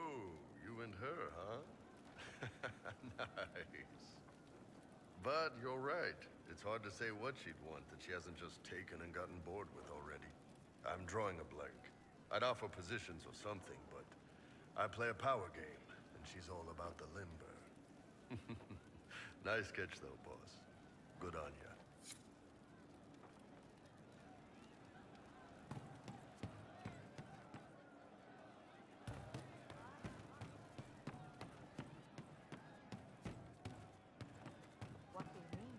you and her, huh? Nice. But you're right. It's hard to say what she'd want that she hasn't just taken and gotten bored with already. I'm drawing a blank. I'd offer positions or something, but I play a power game, and she's all about the limber. Nice sketch, though, boss. Good on ya. What do you mean?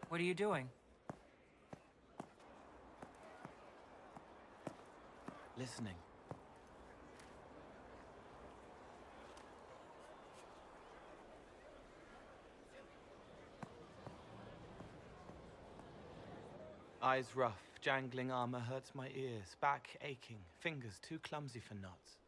What are you doing? Listening. Eyes rough, jangling armor hurts my ears, back aching, fingers too clumsy for knots.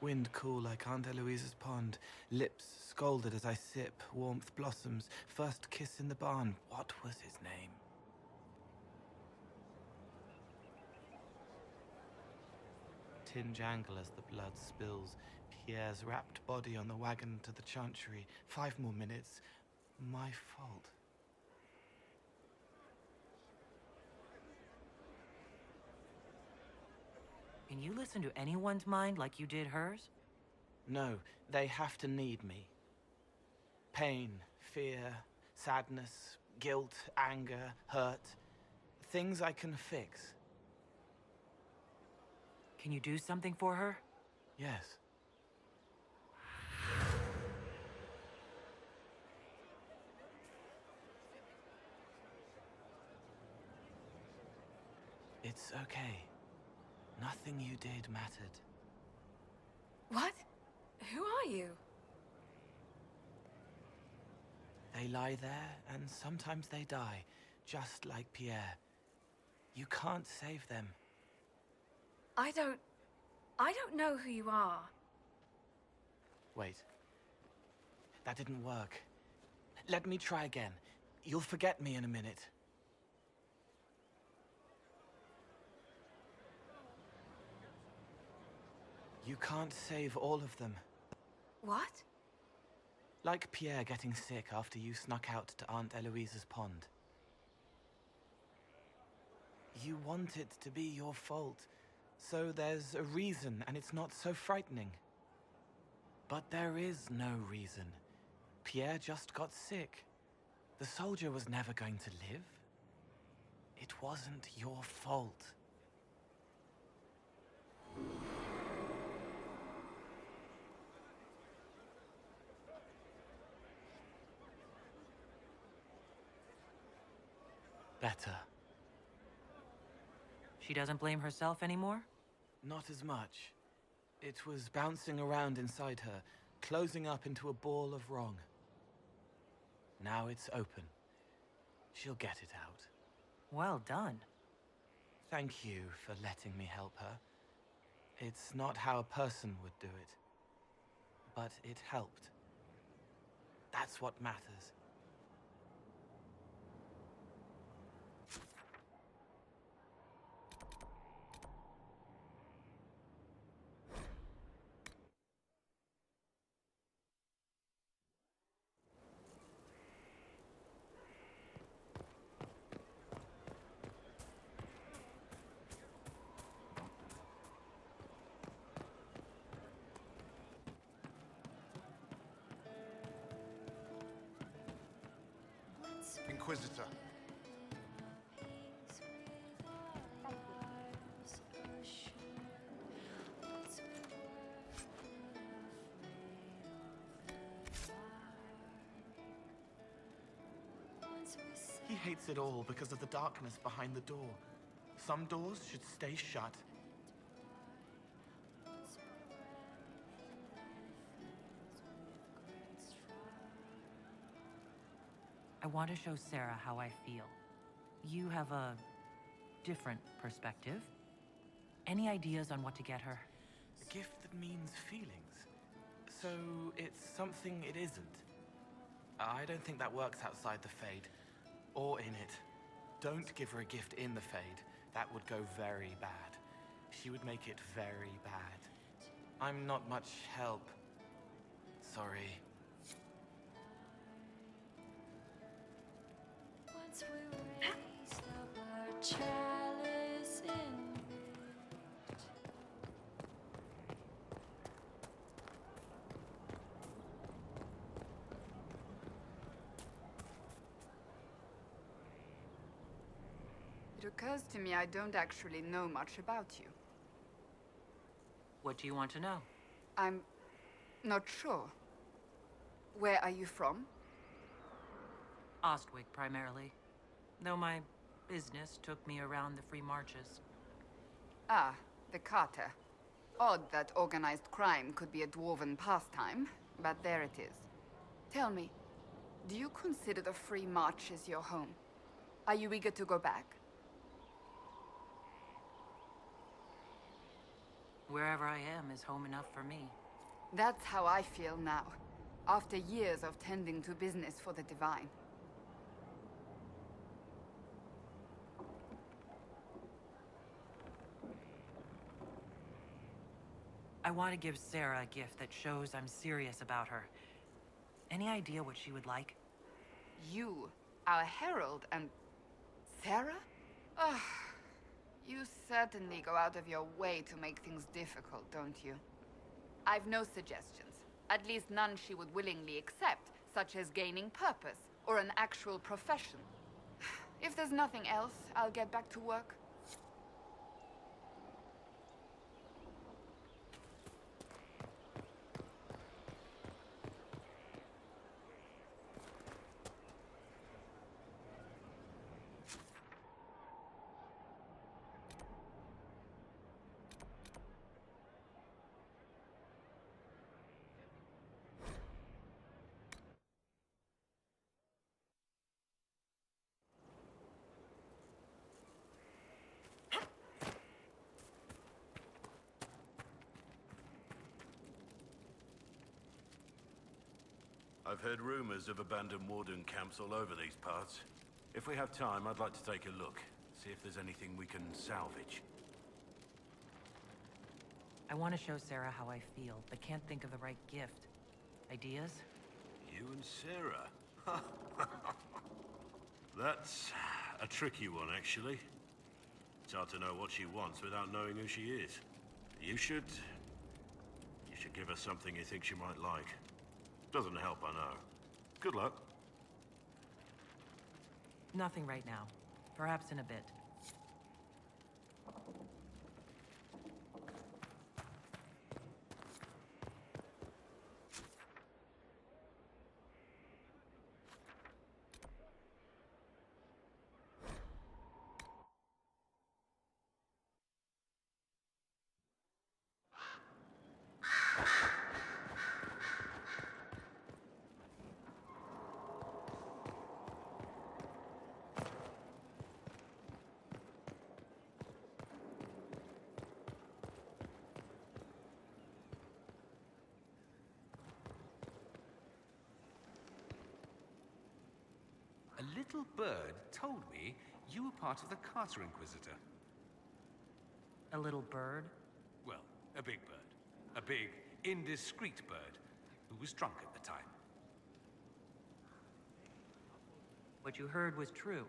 Wind cool like Aunt Eloise's pond, lips scalded as I sip, warmth blossoms, first kiss in the barn, what was his name? Tin jangle as the blood spills, Pierre's wrapped body on the wagon to the chantry, 5 more minutes, my fault. Can you listen to anyone's mind like you did hers? No, they have to need me. Pain, fear, sadness, guilt, anger, hurt. Things I can fix. Can you do something for her? Yes. It's okay. Nothing you did mattered. What? Who are you? They lie there, and sometimes they die, just like Pierre. You can't save them. I don't know who you are. Wait. That didn't work. Let me try again. You'll forget me in a minute. You can't save all of them. What? Like Pierre getting sick after you snuck out to Aunt Eloise's pond. You want it to be your fault, so there's a reason and it's not so frightening. But there is no reason. Pierre just got sick. The soldier was never going to live. It wasn't your fault. Better. She doesn't blame herself anymore? Not as much. It was bouncing around inside her, closing up into a ball of wrong. Now it's open. She'll get it out. Well done. Thank you for letting me help her. It's not how a person would do it. But it helped. That's what matters. Inquisitor. He hates it all because of the darkness behind the door. Some doors should stay shut. I want to show Sarah how I feel. You have a different perspective. Any ideas on what to get her? A gift that means feelings. So it's something it isn't. I don't think that works outside the Fade. Or in it. Don't give her a gift in the Fade. That would go very bad. She would make it very bad. I'm not much help. Sorry. Once we raise the blood chalice in It occurs to me I don't actually know much about you. What do you want to know? I'm not sure. Where are you from? Ostwick, primarily. Though my business took me around the free marches. Ah, the Carter. Odd that organized crime could be a dwarven pastime, but there it is. Tell me, do you consider the free marches your home? Are you eager to go back? Wherever I am is home enough for me. That's how I feel now, after years of tending to business for the Divine. I want to give Sarah a gift that shows I'm serious about her. Any idea what she would like? You, our herald, and Sarah? Ugh. You certainly go out of your way to make things difficult, don't you? I've no suggestions. At least none she would willingly accept, such as gaining purpose, or an actual profession. If there's nothing else, I'll get back to work. I've heard rumors of abandoned warden camps all over these parts. If we have time, I'd like to take a look. See if there's anything we can salvage. I want to show Sarah how I feel, but can't think of the right gift. Ideas? You and Sarah? That's a tricky one, actually. It's hard to know what she wants without knowing who she is. You should give her something you think she might like. Doesn't help, I know. Good luck. Nothing right now. Perhaps in a bit. little bird told me you were part of the Carter Inquisitor. A little bird? Well, a big bird. A big, indiscreet bird who was drunk at the time. What you heard was true.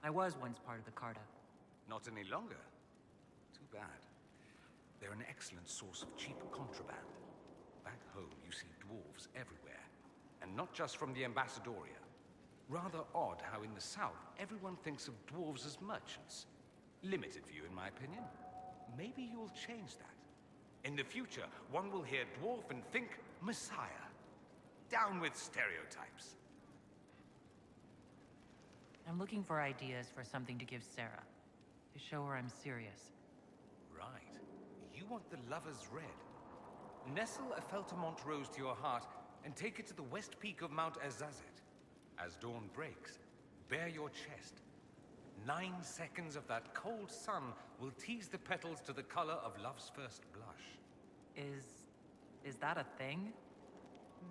I was once part of the Carta. Not any longer. Too bad. They're an excellent source of cheap contraband. Back home, you see dwarves everywhere. And not just from the Ambassadoria. Rather odd how in the south, everyone thinks of dwarves as merchants. Limited view, in my opinion. Maybe you'll change that. In the future, one will hear dwarf and think Messiah. Down with stereotypes. I'm looking for ideas for something to give Sarah. To show her I'm serious. Right. You want the lover's red. Nestle a Feltamont rose to your heart and take it to the west peak of Mount Azazet. As dawn breaks, bare your chest. 9 seconds of that cold sun will tease the petals to the color of love's first blush. Is that a thing?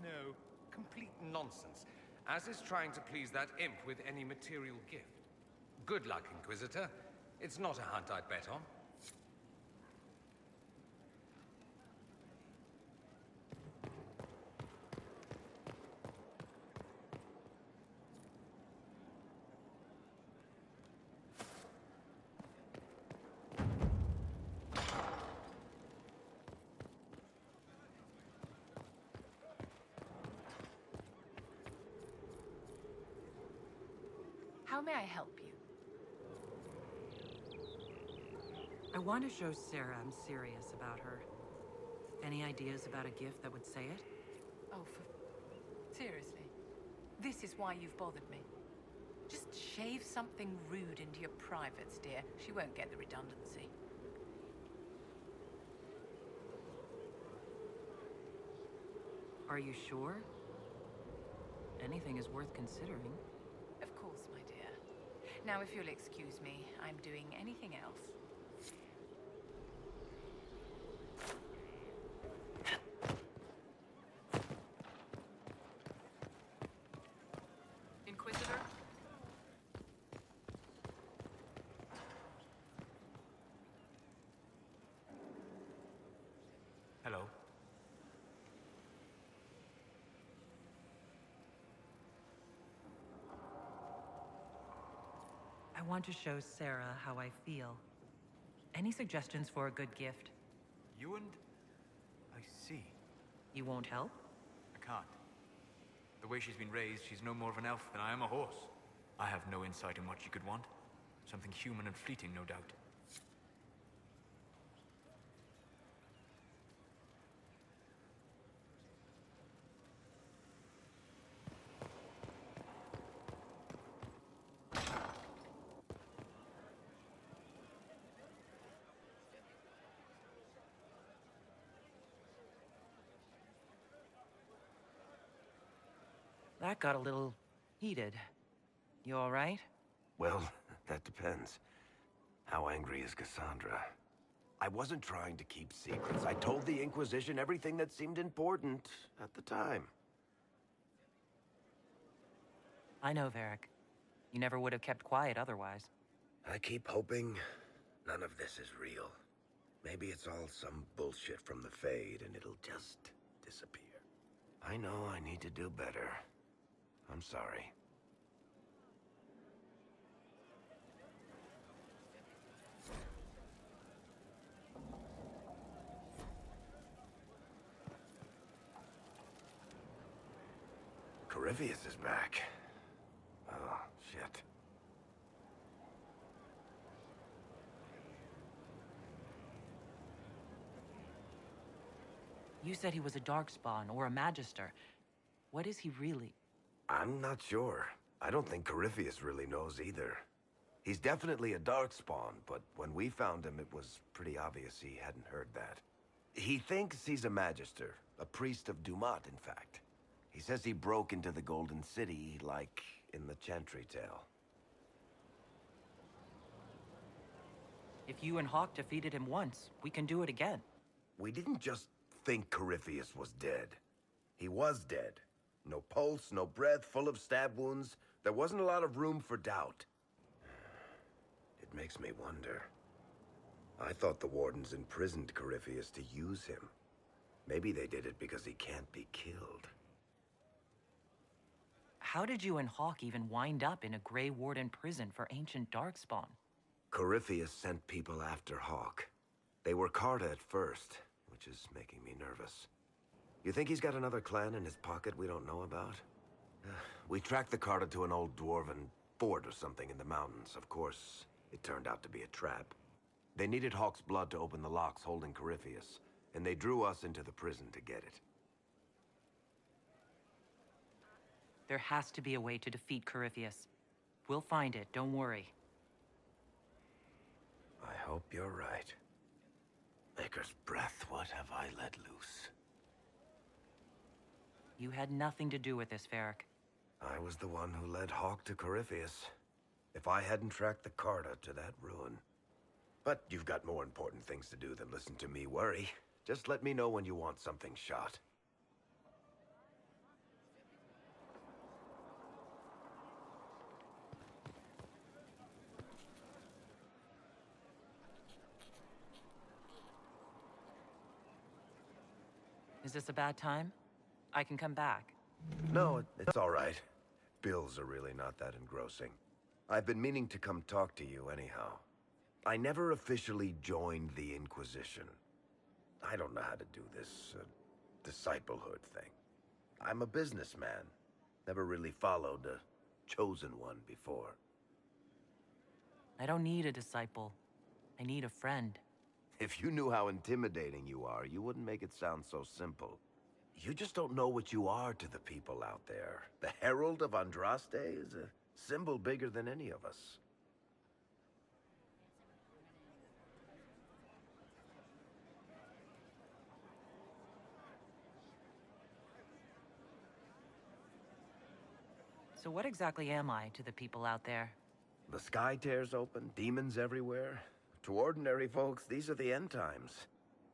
No, complete nonsense. As is trying to please that imp with any material gift. Good luck, Inquisitor. It's not a hunt I'd bet on. How may I help you? I want to show Sarah I'm serious about her. Any ideas about a gift that would say it? Oh, seriously? This is why you've bothered me? Just shave something rude into your privates, dear. She won't get the redundancy. Are you sure? Anything is worth considering. Of course, my dear. Now, if you'll excuse me, I'm doing anything else. Inquisitor? Hello. I want to show Sarah how I feel. Any suggestions for a good gift? You and... I see. You won't help? I can't. The way she's been raised, she's no more of an elf than I am a horse. I have no insight in what she could want. Something human and fleeting, no doubt. That got a little heated. You all right? Well, that depends. How angry is Cassandra? I wasn't trying to keep secrets. I told the Inquisition everything that seemed important at the time. I know, Varric. You never would have kept quiet otherwise. I keep hoping none of this is real. Maybe it's all some bullshit from the Fade and it'll just disappear. I know I need to do better. I'm sorry. Corypheus is back. Oh, shit. You said he was a Darkspawn or a Magister. What is he really? I'm not sure. I don't think Corypheus really knows either. He's definitely a Darkspawn, but when we found him, it was pretty obvious he hadn't heard that. He thinks he's a Magister, a priest of Dumat, in fact. He says he broke into the Golden City, like in the Chantry tale. If you and Hawk defeated him once, we can do it again. We didn't just think Corypheus was dead. He was dead. No pulse, no breath, full of stab wounds. There wasn't a lot of room for doubt. It makes me wonder. I thought the Wardens imprisoned Corypheus to use him. Maybe they did it because he can't be killed. How did you and Hawk even wind up in a Grey Warden prison for ancient Darkspawn? Corypheus sent people after Hawk. They were Carta at first, which is making me nervous. You think he's got another clan in his pocket we don't know about? We tracked the Carta to an old dwarven fort or something in the mountains. Of course, it turned out to be a trap. They needed Hawk's blood to open the locks holding Corypheus, and they drew us into the prison to get it. There has to be a way to defeat Corypheus. We'll find it, don't worry. I hope you're right. Maker's breath, what have I let loose? You had nothing to do with this, Varric. I was the one who led Hawk to Corypheus. If I hadn't tracked the Carta to that ruin. But you've got more important things to do than listen to me worry. Just let me know when you want something shot. Is this a bad time? I can come back. No, it's all right. Bills are really not that engrossing. I've been meaning to come talk to you anyhow. I never officially joined the Inquisition. I don't know how to do this disciplehood thing. I'm a businessman. Never really followed a chosen one before. I don't need a disciple. I need a friend. If you knew how intimidating you are, you wouldn't make it sound so simple. You just don't know what you are to the people out there. The Herald of Andraste is a symbol bigger than any of us. So what exactly am I to the people out there? The sky tears open, demons everywhere. To ordinary folks, these are the end times.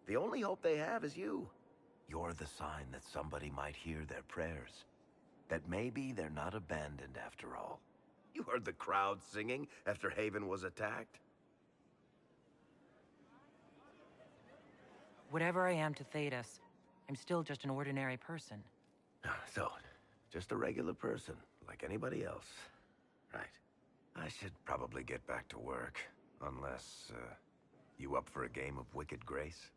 The only hope they have is you. You're the sign that somebody might hear their prayers. That maybe they're not abandoned after all. You heard the crowd singing after Haven was attacked? Whatever I am to Thedas, I'm still just an ordinary person. So, just a regular person, like anybody else. Right. I should probably get back to work. Unless, you up for a game of Wicked Grace?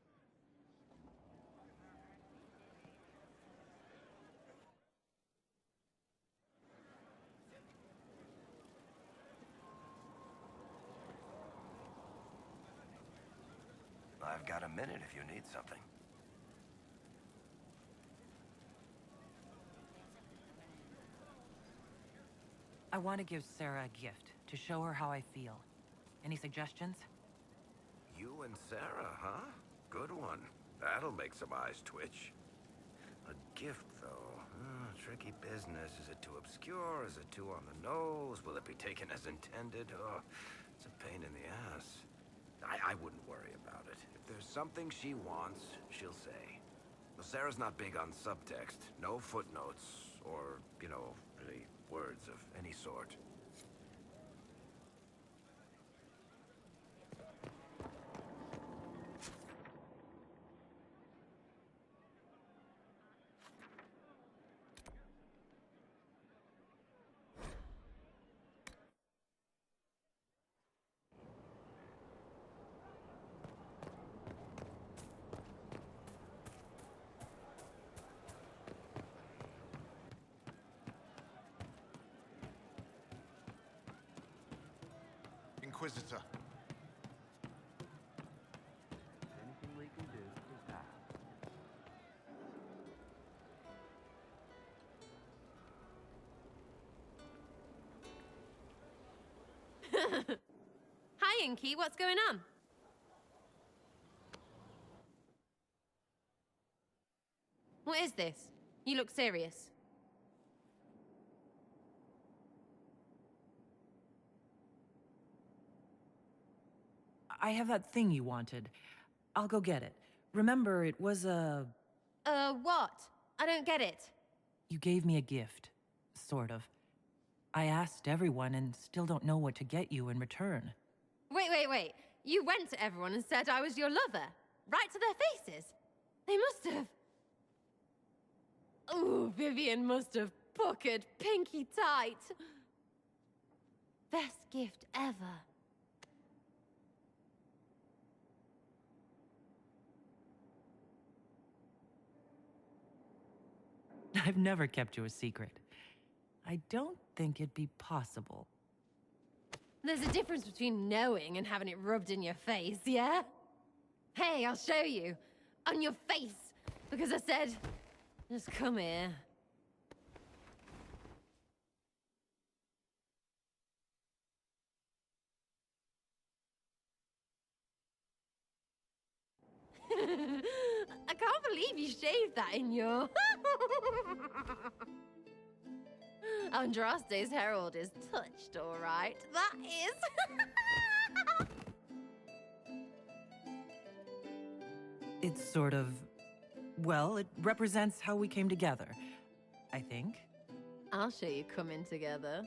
I've got a minute if you need something. I want to give Sarah a gift, to show her how I feel. Any suggestions? You and Sarah, huh? Good one. That'll make some eyes twitch. A gift, though. Tricky business. Is it too obscure? Is it too on the nose? Will it be taken as intended? Oh, it's a pain in the ass. I wouldn't worry about it. If there's something she wants, she'll say. Well, Sarah's not big on subtext. No footnotes, or, you know, really words of any sort. Inquisitor. Anything we can do is that. Hi, Inky. What's going on? What is this? You look serious. I have that thing you wanted. I'll go get it. Remember, it was a... What? I don't get it. You gave me a gift. Sort of. I asked everyone and still don't know what to get you in return. Wait. You went to everyone and said I was your lover. Right to their faces. They must have... Ooh, Vivian must have puckered pinky tight. Best gift ever. I've never kept you a secret. I don't think it'd be possible. There's a difference between knowing and having it rubbed in your face, yeah? Hey, I'll show you. On your face. Because I said, just come here. I can't believe you shaved that in your... Andraste's herald is touched, all right. That is. It's sort of... well, it represents how we came together, I think. I'll show you coming together.